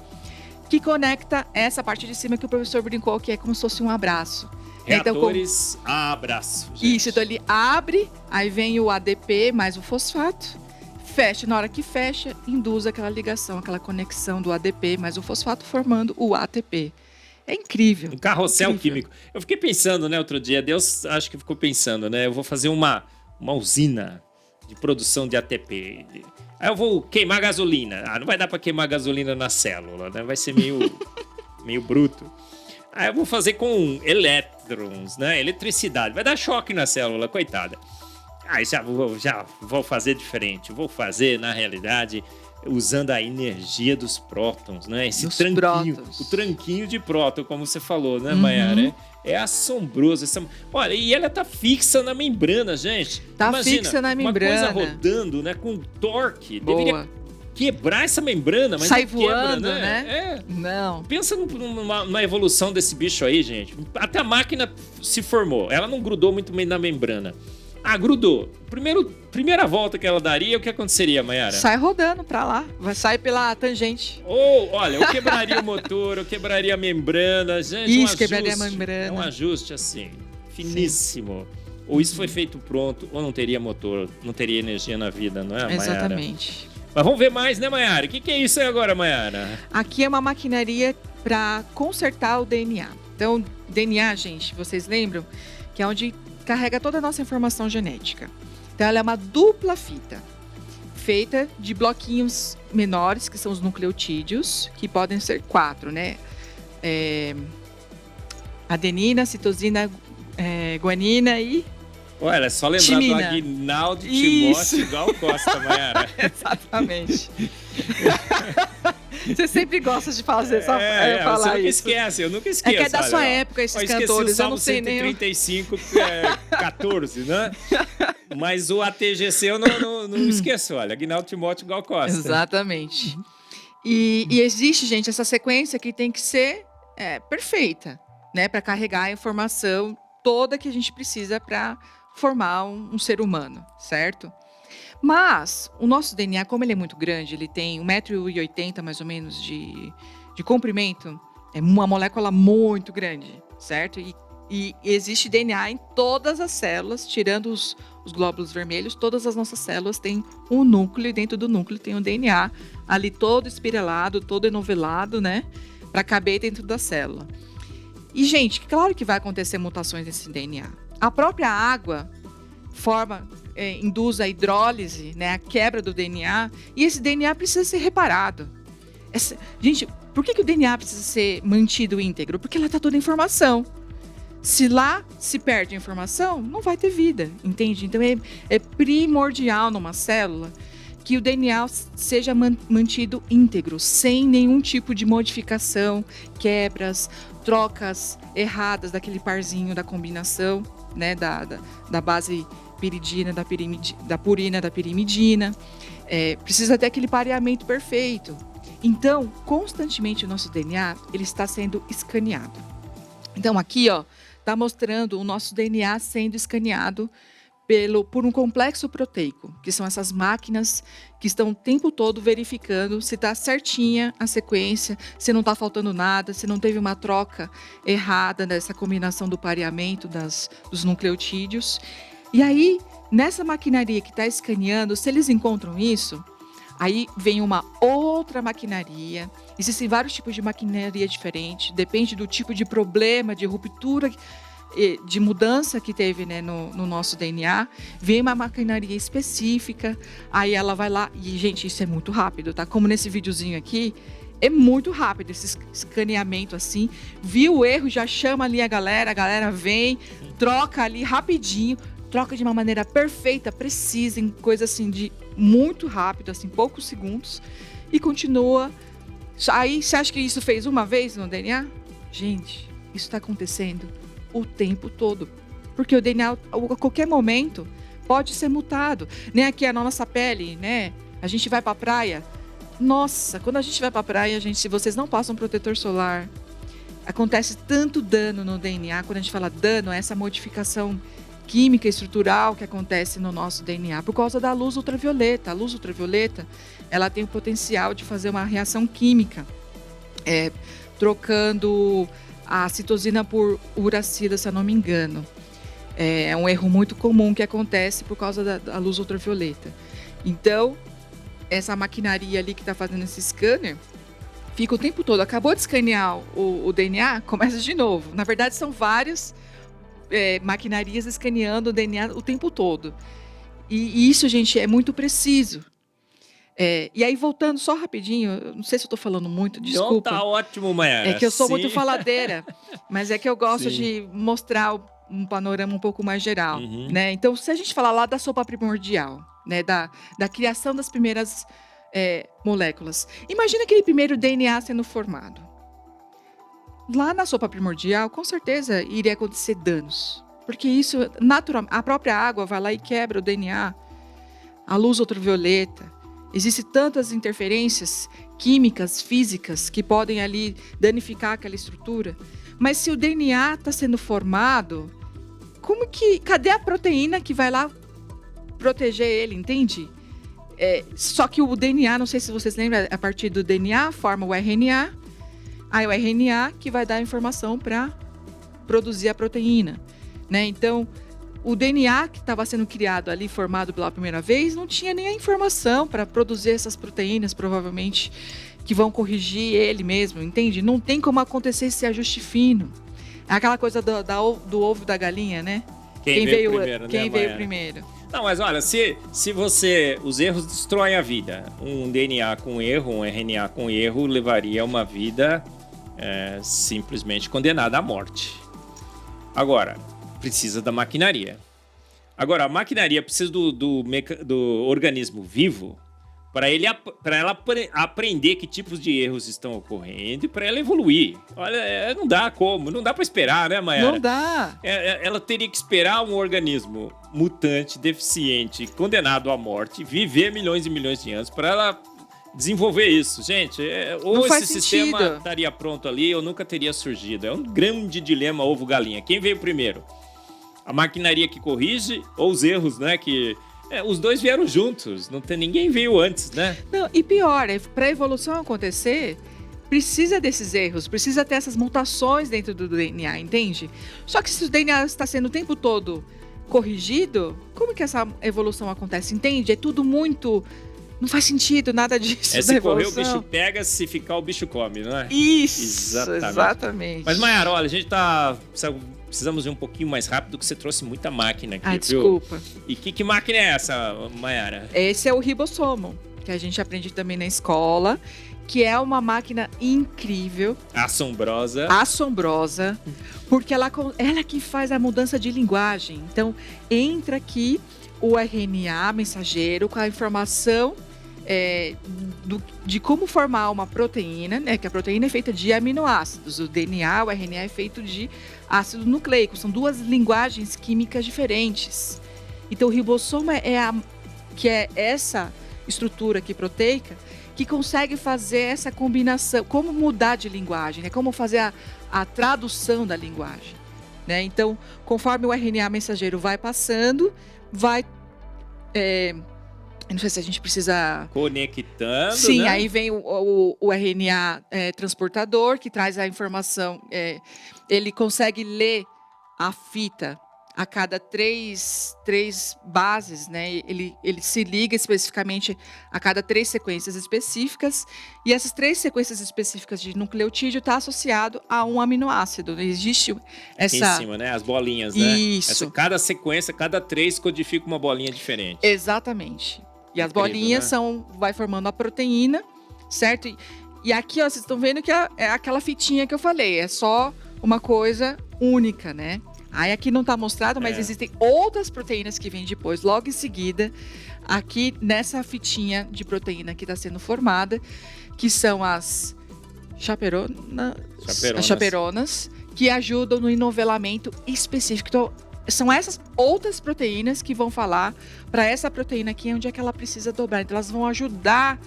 que conecta essa parte de cima que o professor brincou, que é como se fosse um abraço. Reatores a abraço. Gente. Isso, então ele abre, aí vem o ADP mais o fosfato, fecha. Na hora que fecha, induz aquela ligação, aquela conexão do ADP mais o fosfato, formando o ATP. É incrível. Um carrossel químico. Eu fiquei pensando, né, outro dia, Deus acho que ficou pensando, né, eu vou fazer uma usina de produção de ATP. Aí eu vou queimar gasolina. Não vai dar para queimar gasolina na célula, né, vai ser meio bruto. Aí eu vou fazer com elétrons, né? Eletricidade. Vai dar choque na célula, coitada. Aí já vou fazer diferente. Vou fazer, na realidade, usando a energia dos prótons, né? Esse tranquinho. O tranquinho de próton, como você falou, né, Mayara? É assombroso. Olha, e ela tá fixa na membrana, gente. Imagina, fixa na membrana. Uma coisa rodando, né? Com torque. Boa. Deveria quebrar essa membrana, mas sai não quebra, voando, né? Não. Pensa numa evolução desse bicho aí, gente. Até a máquina se formou. Ela não grudou muito bem na membrana. Grudou. Primeira volta que ela daria, o que aconteceria, Mayara? Sai rodando pra lá. Vai sair pela tangente. Olha, eu quebraria o motor, eu quebraria a membrana. Gente, isso, quebraria a membrana. É um ajuste assim, finíssimo. Sim. Ou isso foi feito pronto, ou não teria motor, não teria energia na vida, não é, Mayara? Exatamente. Mas vamos ver mais, né, Mayara? O que é isso aí agora, Mayara? Aqui é uma maquinaria para consertar o DNA. Então, DNA, gente, vocês lembram? Que é onde carrega toda a nossa informação genética. Então, ela é uma dupla fita, feita de bloquinhos menores, que são os nucleotídeos, que podem ser 4, né? Adenina, citosina, guanina e... Olha, é só lembrar timina. Do Aguinaldo Timóteo Gal Costa, Mayara. Exatamente. Você sempre gosta de fazer falar você nunca isso. Esquece, eu nunca esqueço. É que é da sua época esses cantores, eu não sei nem... 135, 14, né? Mas o ATGC eu não esqueço, olha, Aguinaldo Timóteo Gal Costa. Exatamente. E existe, gente, essa sequência que tem que ser perfeita, né? Para carregar a informação toda que a gente precisa para formar um ser humano, certo? Mas o nosso DNA, como ele é muito grande, ele tem 1,80 m mais ou menos de comprimento, é uma molécula muito grande, certo? E existe DNA em todas as células, tirando os glóbulos vermelhos, todas as nossas células têm um núcleo, e dentro do núcleo tem um DNA ali todo espiralado, todo enovelado, né? Para caber dentro da célula. E, gente, claro que vai acontecer mutações nesse DNA. A própria água induz a hidrólise, né, a quebra do DNA, e esse DNA precisa ser reparado. Gente, por que o DNA precisa ser mantido íntegro? Porque lá está toda a informação. Se lá se perde a informação, não vai ter vida, entende? Então é primordial numa célula que o DNA seja mantido íntegro, sem nenhum tipo de modificação, quebras, trocas erradas daquele parzinho da combinação, né, da base piridina, da purina, da pirimidina. Precisa ter aquele pareamento perfeito. Então, constantemente o nosso DNA ele está sendo escaneado. Então, aqui, está mostrando o nosso DNA sendo escaneado por um complexo proteico, que são essas máquinas que estão o tempo todo verificando se está certinha a sequência, se não está faltando nada, se não teve uma troca errada nessa combinação do pareamento dos nucleotídeos. E aí, nessa maquinaria que está escaneando, se eles encontram isso, Aí vem uma outra maquinaria. Existem vários tipos de maquinaria diferentes, depende do tipo de problema, de ruptura, de mudança que teve, né, no nosso DNA. Vem uma maquinaria específica, aí ela vai lá, e gente, isso é muito rápido, tá? Como nesse videozinho aqui, é muito rápido esse escaneamento assim. Viu o erro, já chama ali a galera vem, troca ali rapidinho, troca de uma maneira perfeita, precisa, em coisa assim de muito rápido, assim, poucos segundos, e continua. Aí, você acha que isso fez uma vez no DNA? Gente, isso está acontecendo o tempo todo. Porque o DNA, a qualquer momento, pode ser mutado. Nem aqui a nossa pele, né? A gente vai para a praia. Nossa, quando a gente vai para a praia, gente, se vocês não passam protetor solar, acontece tanto dano no DNA. Quando a gente fala dano, é essa modificação química estrutural que acontece no nosso DNA por causa da luz ultravioleta. A luz ultravioleta, ela tem o potencial de fazer uma reação química, trocando a citosina por uracila, se eu não me engano. É um erro muito comum que acontece por causa da luz ultravioleta. Então, essa maquinaria ali que está fazendo esse scanner fica o tempo todo. Acabou de escanear o DNA, começa de novo. Na verdade, são várias maquinarias escaneando o DNA o tempo todo. E isso, gente, é muito preciso. E aí, voltando só rapidinho, eu não sei se eu estou falando muito, desculpa. Não, tá ótimo, Mayara. É que eu sou Sim. muito faladeira, mas é que eu gosto Sim. de mostrar um panorama um pouco mais geral, Uhum. né? Então, se a gente falar lá da sopa primordial, né, da criação das primeiras moléculas, imagina aquele primeiro DNA sendo formado. Lá na sopa primordial, com certeza iria acontecer danos, porque isso, naturalmente, a própria água vai lá e quebra o DNA, a luz ultravioleta. Existem tantas interferências químicas, físicas, que podem ali danificar aquela estrutura. Mas se o DNA está sendo formado, cadê a proteína que vai lá proteger ele, entende? Só que o DNA, não sei se vocês lembram, a partir do DNA forma o RNA, aí o RNA que vai dar a informação para produzir a proteína, né? Então, o DNA que estava sendo criado ali, formado pela primeira vez, não tinha nem a informação para produzir essas proteínas, provavelmente, que vão corrigir ele mesmo, entende? Não tem como acontecer esse ajuste fino. É aquela coisa do ovo da galinha, né? Quem veio primeiro. Não, mas olha, se os erros destroem a vida, um DNA com erro, um RNA com erro, levaria uma vida simplesmente condenada à morte. Agora, precisa da maquinaria. Agora, a maquinaria precisa do organismo vivo para ela aprender que tipos de erros estão ocorrendo e para ela evoluir. Olha, não dá para esperar, né, Mayara? Não dá. Ela teria que esperar um organismo mutante, deficiente, condenado à morte, viver milhões e milhões de anos para ela desenvolver isso. Gente, ou esse sistema estaria pronto ali ou nunca teria surgido. É um grande dilema ovo-galinha. Quem veio primeiro? A maquinaria que corrige ou os erros, né, que... os dois vieram juntos, ninguém veio antes, né? Não, e pior, para a evolução acontecer, precisa desses erros, precisa ter essas mutações dentro do DNA, entende? Só que se o DNA está sendo o tempo todo corrigido, como que essa evolução acontece, entende? É tudo muito... Não faz sentido nada disso. Se correr o bicho pega, se ficar o bicho come, não é? Isso, exatamente. Mas, Mayara, olha, a gente precisamos ir um pouquinho mais rápido, que você trouxe muita máquina aqui, viu? Desculpa. E que máquina é essa, Mayara? Esse é o ribossomo, que a gente aprende também na escola, que é uma máquina incrível. Assombrosa, porque ela que faz a mudança de linguagem. Então, entra aqui o RNA mensageiro com a informação de como formar uma proteína, né? Que a proteína é feita de aminoácidos. O DNA, o RNA é feito de ácido nucleico. São duas linguagens químicas diferentes. Então, o ribossomo que é essa estrutura aqui proteica que consegue fazer essa combinação, como mudar de linguagem, né? Como fazer a tradução da linguagem, né? Então, conforme o RNA mensageiro vai passando, não sei se a gente precisa... Conectando, Sim, né? aí vem o RNA transportador, que traz a informação. Ele consegue ler a fita a cada três bases, né? Ele se liga especificamente a cada 3 sequências específicas, e essas 3 sequências específicas de nucleotídeo está associado a um aminoácido. Existe essa... Aqui em cima, né? As bolinhas, né? Isso. Cada sequência, cada 3 codifica uma bolinha diferente. Exatamente. E as Incrível, bolinhas né? vai formando a proteína, certo? E aqui, ó, vocês estão vendo que é aquela fitinha que eu falei, é só uma coisa única, né? Aí aqui não está mostrado, mas existem outras proteínas que vêm depois, logo em seguida, aqui nessa fitinha de proteína que está sendo formada, que são as chaperonas, que ajudam no enovelamento específico. Então, são essas outras proteínas que vão falar para essa proteína aqui onde é que ela precisa dobrar. Então, elas vão ajudar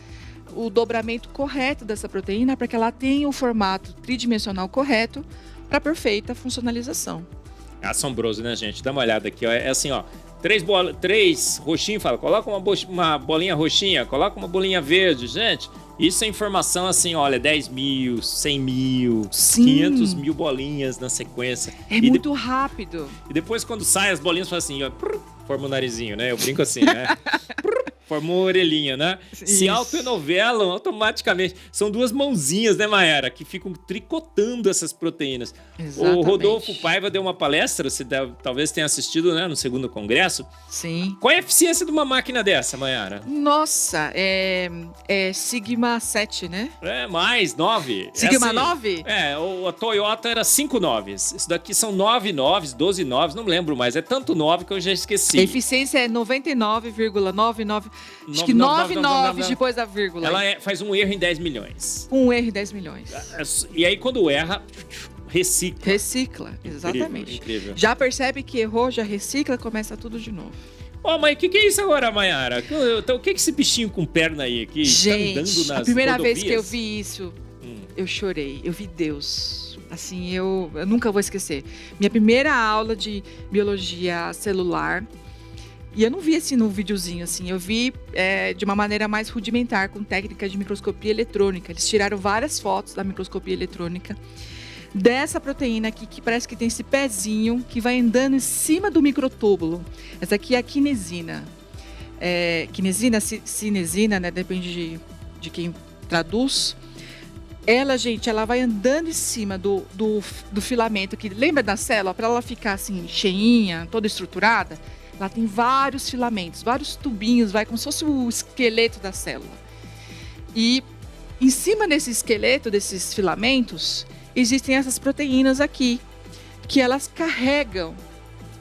o dobramento correto dessa proteína para que ela tenha o formato tridimensional correto para perfeita funcionalização. É assombroso, né, gente? Dá uma olhada aqui, ó. É assim, ó. 3 roxinhos, fala, coloca uma bolinha roxinha, coloca uma bolinha verde. Gente, isso é informação assim, olha, 10 mil, 100 mil, Sim. 500 mil bolinhas na sequência. É muito rápido. E depois, quando sai, as bolinhas fazem assim, ó, forma o narizinho, né? Eu brinco assim, né? Forma uma orelhinha, né? Isso. Se autoenovelam automaticamente. São 2 mãozinhas, né, Mayara? Que ficam tricotando essas proteínas. Exatamente. O Rodolfo Paiva deu uma palestra, você talvez tenha assistido, né, no 2º congresso. Sim. Qual é a eficiência de uma máquina dessa, Mayara? Nossa, é Sigma 7, né? É, mais 9. Sigma assim, 9? A Toyota era 5 noves. Isso daqui são 9 noves, 12 noves, não lembro mais. É tanto 9 que eu já esqueci. A eficiência é 99,99. Acho que 9 noves depois da vírgula. Ela faz um erro em 10 milhões. Um erro em 10 milhões. E aí, quando erra, recicla. Recicla, exatamente. Incrível. Já percebe que errou, já recicla, começa tudo de novo. Mas o que é isso agora, Mayara? Então, o que é esse bichinho com perna aí? Que gente, tá andando nas a primeira rodovias? vez que eu vi isso, eu chorei. Eu vi Deus. Assim, eu nunca vou esquecer. Minha primeira aula de biologia celular. E eu não vi assim no videozinho, assim. Eu vi de uma maneira mais rudimentar, com técnica de microscopia eletrônica. Eles tiraram várias fotos da microscopia eletrônica dessa proteína aqui, que parece que tem esse pezinho que vai andando em cima do microtúbulo. Essa aqui é a quinesina. Quinesina, cinesina, né? Depende de quem traduz. Ela, gente, ela vai andando em cima do filamento, que lembra da célula? Para ela ficar assim, cheinha, toda estruturada, ela tem vários filamentos, vários tubinhos, vai como se fosse o esqueleto da célula. E em cima desse esqueleto, desses filamentos, existem essas proteínas aqui, que elas carregam,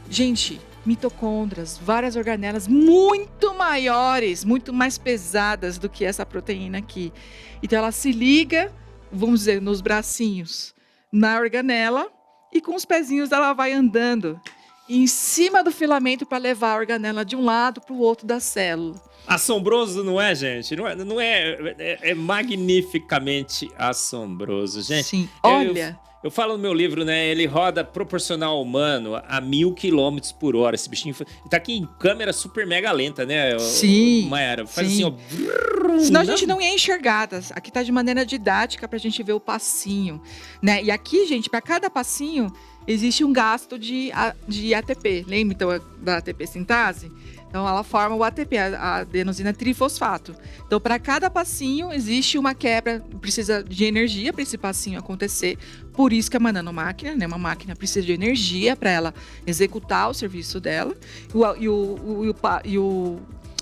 gente, mitocôndrias, várias organelas muito maiores, muito mais pesadas do que essa proteína aqui. Então ela se liga, vamos dizer, nos bracinhos, na organela, e com os pezinhos ela vai andando em cima do filamento para levar a organela de um lado para o outro da célula. Assombroso, não é, gente? Não é magnificamente assombroso, gente. Sim, olha... Eu falo no meu livro, né? Ele roda proporcional ao humano a 1000 km por hora. Esse bichinho tá aqui em câmera super mega lenta, né? Sim. Mayara, faz sim. assim, ó. Senão a gente não ia enxergar. Aqui tá de maneira didática pra gente ver o passinho, né? E aqui, gente, para cada passinho existe um gasto de ATP. Lembra então da ATP sintase? Então, ela forma o ATP, a adenosina trifosfato. Então, para cada passinho, existe uma quebra, precisa de energia para esse passinho acontecer. Por isso que é uma nanomáquina, né? Uma máquina precisa de energia para ela executar o serviço dela.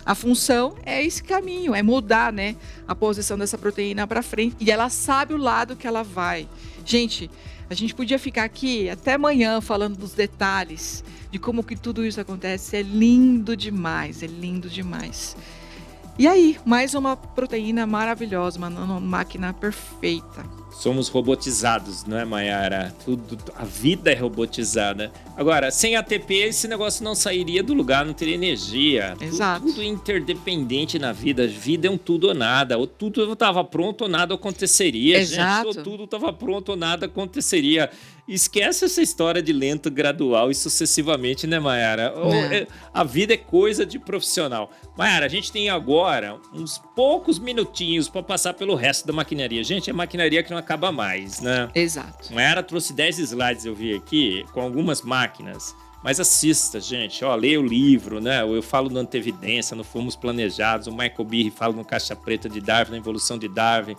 A função é esse caminho, é mudar, né, a posição dessa proteína para frente. E ela sabe o lado que ela vai. Gente, a gente podia ficar aqui até amanhã falando dos detalhes de como que tudo isso acontece. É lindo demais, é lindo demais. E aí, mais uma proteína maravilhosa, uma máquina perfeita. Somos robotizados, não é, Mayara? A vida é robotizada. Agora, sem ATP, esse negócio não sairia do lugar, não teria energia. Exato. Tudo interdependente na vida. A vida é um tudo ou nada. Ou tudo estava pronto ou nada aconteceria. Exato. Gente, ou tudo estava pronto ou nada aconteceria. Esquece essa história de lento, gradual e sucessivamente, né, Mayara? A vida é coisa de profissional. Mayara, a gente tem agora uns poucos minutinhos para passar pelo resto da maquinaria. Gente, é maquinaria que não acaba mais, né? Exato. Mayara trouxe 10 slides, eu vi aqui, com algumas máquinas Mas assista, gente, leia o livro, né? Eu falo no Antevidência, no Fomos Planejados, o Michael Behe fala no Caixa Preta de Darwin, na Evolução de Darwin,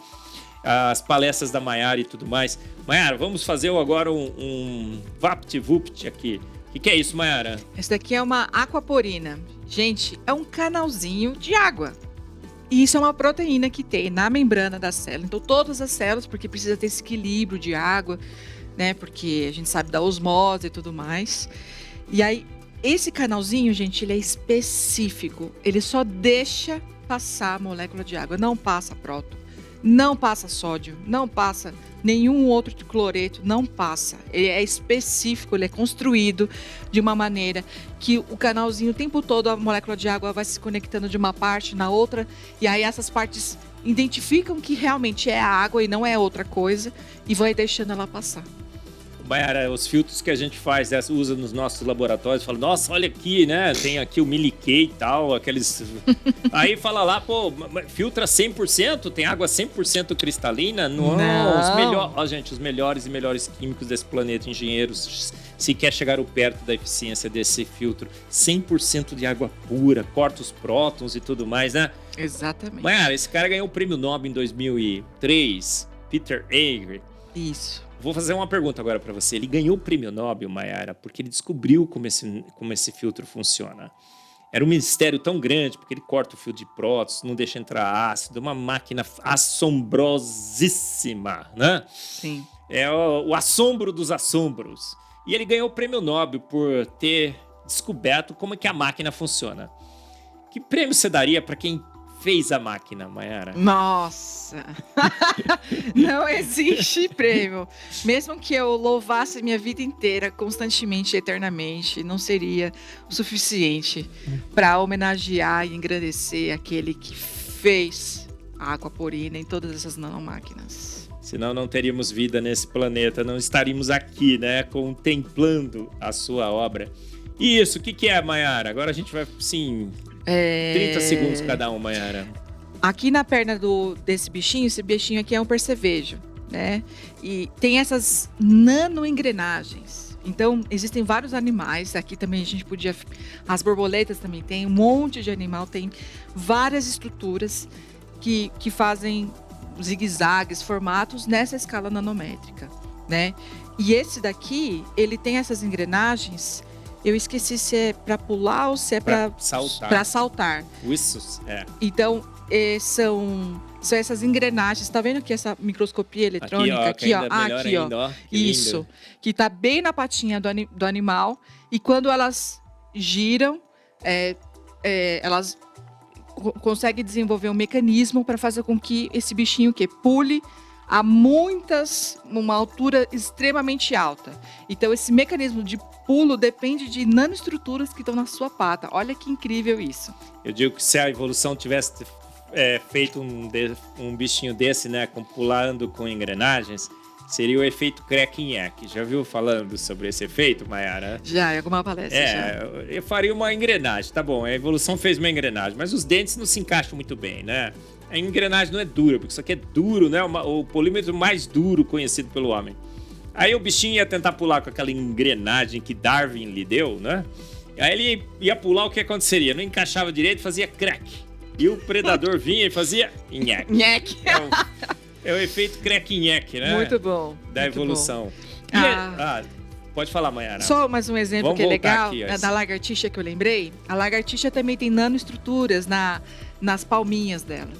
as palestras da Maiara e tudo mais. Maiara, vamos fazer agora um VaptVupt aqui. O que é isso, Maiara? Esse daqui é uma aquaporina. Gente, é um canalzinho de água. E isso é uma proteína que tem na membrana da célula. Então, todas as células, porque precisa ter esse equilíbrio de água, né? Porque a gente sabe da osmose e tudo mais. E aí, esse canalzinho, gente, ele é específico. Ele só deixa passar a molécula de água. Não passa próton, não passa sódio, não passa nenhum outro cloreto, não passa. Ele é específico, ele é construído de uma maneira que o canalzinho, o tempo todo, a molécula de água vai se conectando de uma parte na outra, e aí essas partes identificam que realmente é a água e não é outra coisa, e vai deixando ela passar. Maiara, os filtros que a gente faz, usa nos nossos laboratórios, fala, nossa, olha aqui, né? Tem aqui o Milikay e tal, aqueles... Aí fala lá, pô, filtra 100%? Tem água 100% cristalina? Não. Gente, os melhores e melhores químicos desse planeta, engenheiros, se quer chegar perto da eficiência desse filtro, 100% de água pura, corta os prótons e tudo mais, né? Exatamente. Maiara, esse cara ganhou o prêmio Nobel em 2003, Peter Agre. Isso. Vou fazer uma pergunta agora para você. Ele ganhou o prêmio Nobel, Maiara, porque ele descobriu como esse filtro funciona. Era um mistério tão grande, porque ele corta o fio de prótons, não deixa entrar ácido, uma máquina assombrosíssima, né? Sim. É o assombro dos assombros. E ele ganhou o prêmio Nobel por ter descoberto como é que a máquina funciona. Que prêmio você daria para quem fez a máquina, Maiara? Nossa! Não existe prêmio. Mesmo que eu louvasse minha vida inteira, constantemente, eternamente, não seria o suficiente para homenagear e engrandecer aquele que fez a aquaporina em todas essas nanomáquinas. Senão não teríamos vida nesse planeta, não estaríamos aqui, né, contemplando a sua obra. Isso, o que é, Maiara? Agora a gente vai, sim... 30 segundos cada um, Maiara. Aqui na perna desse bichinho, esse bichinho aqui é um percevejo, né? E tem essas nanoengrenagens. Então, existem vários animais. Aqui também a gente podia... As borboletas também tem, um monte de animal. Tem várias estruturas que fazem zigue-zagues, formatos nessa escala nanométrica, né? E esse daqui, ele tem essas engrenagens... Eu esqueci se é para pular ou se é para saltar. Isso, é. Então, são essas engrenagens. Tá vendo aqui essa microscopia eletrônica? Aqui, ó. Isso. Que tá bem na patinha do animal. E quando elas giram, elas conseguem desenvolver um mecanismo para fazer com que esse bichinho pule a uma altura extremamente alta. Então, esse mecanismo de pulo depende de nanoestruturas que estão na sua pata. Olha que incrível isso. Eu digo que se a evolução tivesse feito um bichinho desse, né, pulando com engrenagens, seria o efeito Crack-Nhack. Já viu falando sobre esse efeito, Maiara? Já, em alguma palestra. Eu faria uma engrenagem, tá bom, a evolução fez uma engrenagem, mas os dentes não se encaixam muito bem, né? A engrenagem não é dura, porque isso aqui é duro, né? O polímetro mais duro conhecido pelo homem. Aí o bichinho ia tentar pular com aquela engrenagem que Darwin lhe deu, né? Aí ele ia pular, o que aconteceria? Não encaixava direito, fazia crack. E o predador vinha e fazia nhaque. Nhaque. É o efeito crack-nhaque, né? Muito bom. Da muito evolução. Bom. Pode falar, Maiara. Só mais um exemplo que é legal, aqui, da lagartixa que eu lembrei. A lagartixa também tem nanoestruturas nas palminhas dela.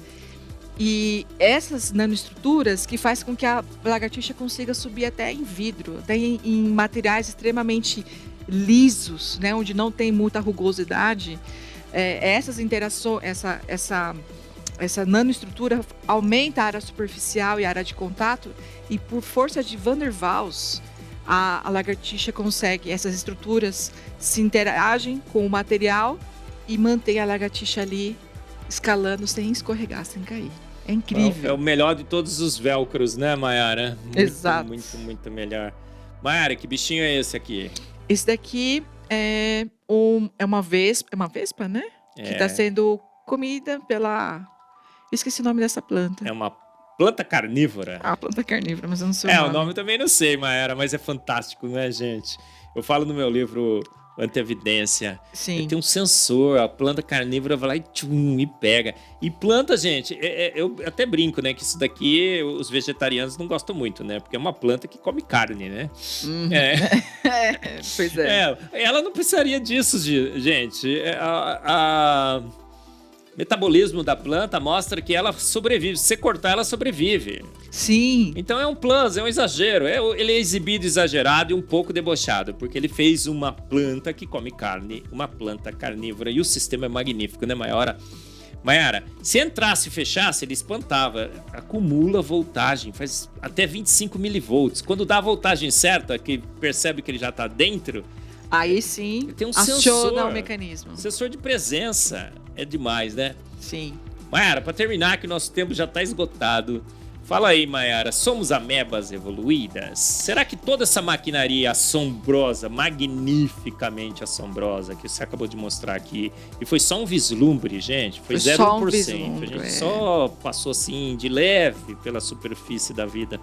E essas nanoestruturas que faz com que a lagartixa consiga subir até em vidro, até em materiais extremamente lisos, né, onde não tem muita rugosidade. Essas interações, essa nanoestrutura aumenta a área superficial e a área de contato, e por força de Van der Waals, a lagartixa consegue, essas estruturas se interagem com o material e mantém a lagartixa ali escalando sem escorregar, sem cair. É incrível. É o melhor de todos os velcros, né, Maiara? Exato. Muito melhor. Maiara, que bichinho é esse aqui? Esse daqui é uma vespa, né? Que está sendo comida pela... Esqueci o nome dessa planta. É uma planta carnívora. Planta carnívora, mas eu não sei o nome. O nome também não sei, Maiara, mas é fantástico, né, gente? Eu falo no meu livro quanta evidência. Sim. Tem um sensor, a planta carnívora vai lá e tchum, e pega. E planta, gente, eu até brinco, né? Que isso daqui os vegetarianos não gostam muito, né? Porque é uma planta que come carne, né? Pois é. Ela não precisaria disso, gente. O metabolismo da planta mostra que ela sobrevive. Se você cortar, ela sobrevive. Sim. Então é um plus, é um exagero. Ele é exibido exagerado e um pouco debochado, porque ele fez uma planta que come carne, uma planta carnívora, e o sistema é magnífico, né, Mayara, se entrasse e fechasse, ele espantava. Acumula voltagem, faz até 25 milivolts. Quando dá a voltagem certa, que percebe que ele já está dentro, aí sim, tem um aciona sensor, o mecanismo. Sensor de presença. É demais, né? Sim. Mayara, para terminar, que o nosso tempo já está esgotado. Fala aí, Mayara, somos amebas evoluídas? Será que toda essa maquinaria assombrosa, magnificamente assombrosa, que você acabou de mostrar aqui, e foi só um vislumbre, gente, foi 0%. Só um vislumbre, a gente só passou assim, de leve pela superfície da vida.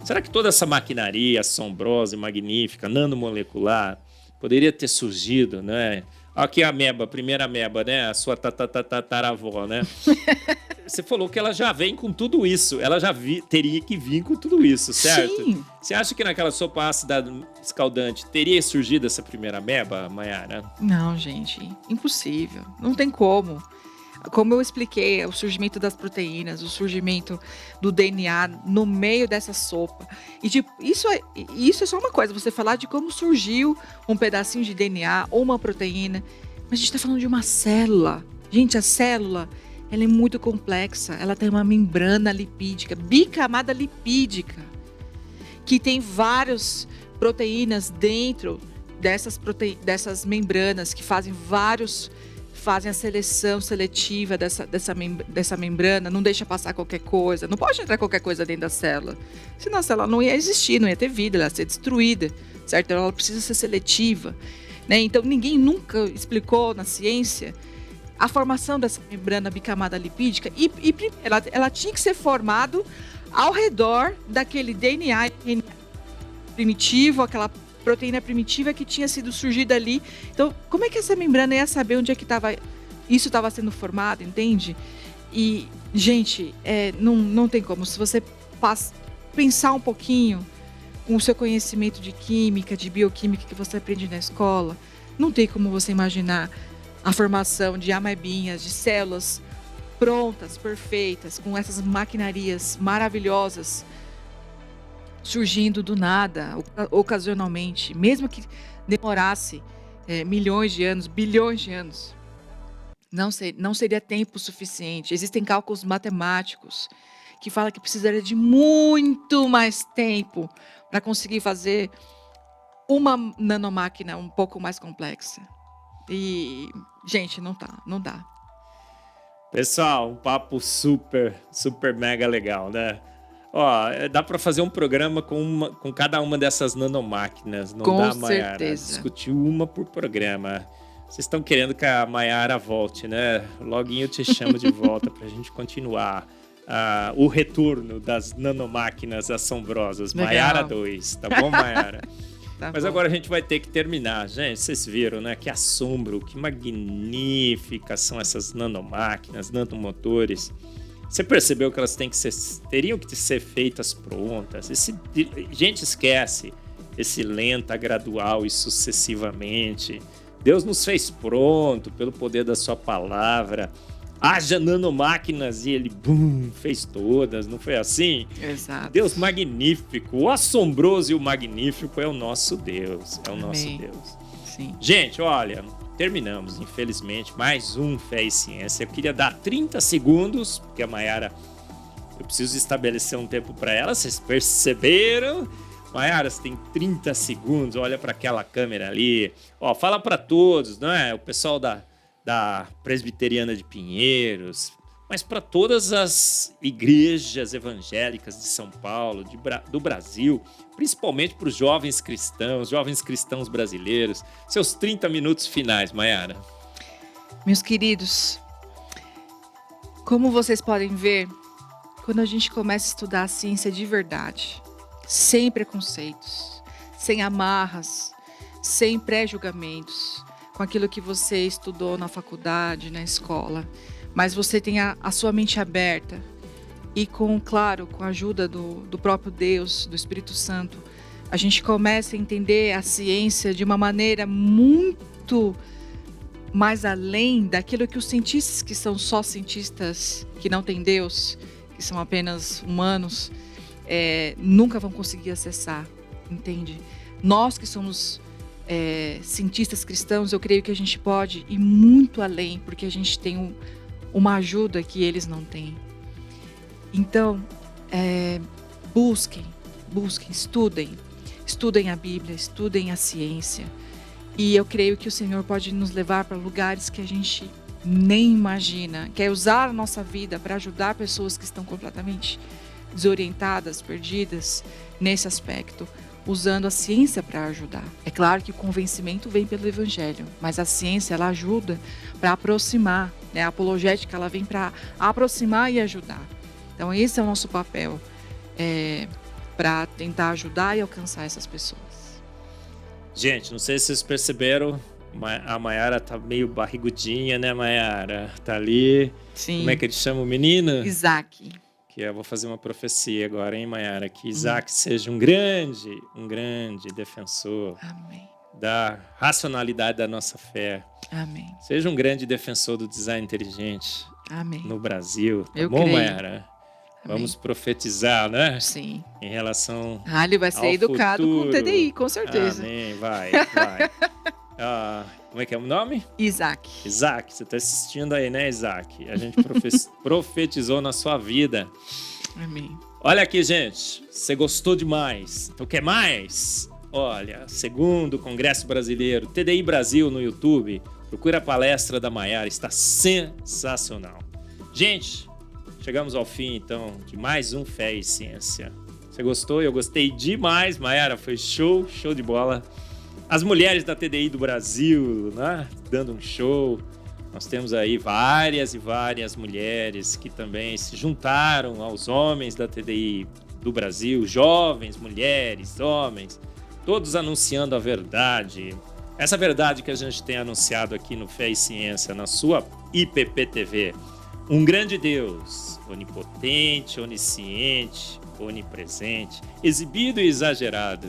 Será que toda essa maquinaria assombrosa e magnífica, nanomolecular, poderia ter surgido, né? Aqui a ameba, a primeira ameba, né? A sua tataravó, né? Você falou que ela já vem com tudo isso. Ela já teria que vir com tudo isso, certo? Sim. Você acha que naquela sopa ácida escaldante teria surgido essa primeira ameba, Mayara? Não, gente. Impossível. Não tem como. Como eu expliquei, o surgimento das proteínas, o surgimento do DNA no meio dessa sopa. E tipo, isso é só uma coisa, você falar de como surgiu um pedacinho de DNA ou uma proteína. Mas a gente está falando de uma célula. Gente, a célula, ela é muito complexa. Ela tem uma membrana lipídica, bicamada lipídica, que tem várias proteínas dentro dessas membranas que fazem a seleção seletiva dessa membrana, não deixa passar qualquer coisa, não pode entrar qualquer coisa dentro da célula. Senão a célula não ia existir, não ia ter vida, ela ia ser destruída, certo? Ela precisa ser seletiva, né? Então ninguém nunca explicou na ciência a formação dessa membrana bicamada lipídica e ela tinha que ser formado ao redor daquele DNA primitivo, aquela proteína primitiva que tinha sido surgida ali. Então, como é que essa membrana ia saber onde é que isso estava sendo formado, entende? E, gente, não tem como. Se você pensar um pouquinho com o seu conhecimento de química, de bioquímica que você aprende na escola, não tem como você imaginar a formação de amebinhas, de células prontas, perfeitas, com essas maquinarias maravilhosas, surgindo do nada, ocasionalmente, mesmo que demorasse milhões de anos, bilhões de anos, não seria tempo suficiente. Existem cálculos matemáticos que falam que precisaria de muito mais tempo para conseguir fazer uma nanomáquina um pouco mais complexa. E, gente, não dá. Pessoal, um papo super, super mega legal, né? Ó, dá para fazer um programa com cada uma dessas nanomáquinas. Não dá, Mayara? Discutir uma por programa. Vocês estão querendo que a Mayara volte, né? Loguinho eu te chamo de volta para a gente continuar o retorno das nanomáquinas assombrosas. Legal. Mayara 2, tá bom, Mayara? Mas agora a gente vai ter que terminar. Gente, vocês viram, né? Que assombro, que magníficas são essas nanomáquinas, nanomotores. Você percebeu que elas teriam que ser feitas prontas? Gente, esquece esse lenta, gradual e sucessivamente. Deus nos fez pronto pelo poder da sua palavra. Haja nanomáquinas e ele, fez todas, não foi assim? Exato. Deus magnífico, o assombroso e o magnífico é o nosso Deus. É o nosso Deus. Sim. Gente, olha, terminamos, infelizmente, mais um Fé e Ciência. Eu queria dar 30 segundos, porque a Mayara, eu preciso estabelecer um tempo para ela, vocês perceberam? Mayara, você tem 30 segundos, olha para aquela câmera ali. Ó, fala para todos, não é? O pessoal da Presbiteriana de Pinheiros, mas para todas as igrejas evangélicas de São Paulo, do Brasil, principalmente para os jovens cristãos brasileiros. Seus 30 minutos finais, Mayara. Meus queridos, como vocês podem ver, quando a gente começa a estudar a ciência de verdade, sem preconceitos, sem amarras, sem pré-julgamentos, com aquilo que você estudou na faculdade, na escola, mas você tenha a sua mente aberta e com a ajuda do próprio Deus, do Espírito Santo, a gente começa a entender a ciência de uma maneira muito mais além daquilo que os cientistas, que são só cientistas, que não têm Deus, que são apenas humanos, nunca vão conseguir acessar, entende? Nós que somos cientistas cristãos, eu creio que a gente pode ir muito além, porque a gente tem uma ajuda que eles não têm. Então, busquem, estudem a Bíblia, estudem a ciência. E eu creio que o Senhor pode nos levar para lugares que a gente nem imagina. Quer usar a nossa vida para ajudar pessoas que estão completamente desorientadas, perdidas nesse aspecto, usando a ciência para ajudar. É claro que o convencimento vem pelo Evangelho, mas a ciência, ela ajuda para aproximar, né? A apologética, ela vem para aproximar e ajudar. Então esse é o nosso papel, para tentar ajudar e alcançar essas pessoas. Gente, não sei se vocês perceberam, a Mayara tá meio barrigudinha, né, Mayara? Tá ali. Sim. Como é que ele chama o menino? Isaac. Que eu vou fazer uma profecia agora, hein, Mayara? Que Isaac seja um grande defensor. Amém. Da racionalidade da nossa fé. Amém. Seja um grande defensor do design inteligente. Amém. No Brasil. Tá eu bom, creio. Mayara? Vamos profetizar, né? Sim. Em relação ele vai ser educado futuro. Com TDI, com certeza. Amém, vai. Como é que é o nome? Isaac. Isaac, você está assistindo aí, né, Isaac? A gente profetizou na sua vida. Amém. Olha aqui, gente. Você gostou demais. Então, quer mais? Olha, segundo Congresso Brasileiro, TDI Brasil no YouTube. Procura a palestra da Mayara, está sensacional. Gente, chegamos ao fim, então, de mais um Fé e Ciência. Você gostou? Eu gostei demais, Mayara. Foi show de bola. As mulheres da TDI do Brasil, né? Dando um show. Nós temos aí várias e várias mulheres que também se juntaram aos homens da TDI do Brasil. Jovens, mulheres, homens, todos anunciando a verdade. Essa verdade que a gente tem anunciado aqui no Fé e Ciência, na sua IPP-TV. Um grande Deus, onipotente, onisciente, onipresente, exibido e exagerado,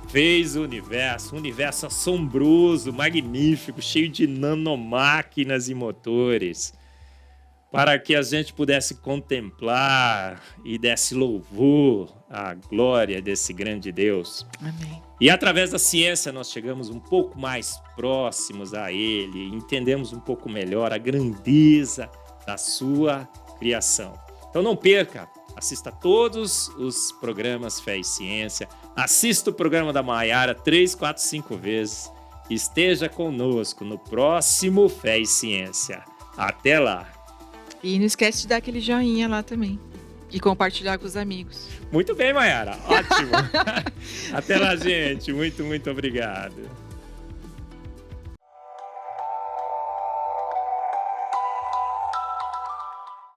fez o universo, um universo assombroso, magnífico, cheio de nanomáquinas e motores, para que a gente pudesse contemplar e desse louvor à glória desse grande Deus. Amém. E através da ciência nós chegamos um pouco mais próximos a Ele, entendemos um pouco melhor a grandeza da sua criação. Então não perca, assista todos os programas Fé e Ciência, assista o programa da Mayara 3, 4, 5 vezes, esteja conosco no próximo Fé e Ciência. Até lá! E não esquece de dar aquele joinha lá também e compartilhar com os amigos. Muito bem, Mayara, ótimo! Até lá, gente, muito obrigado!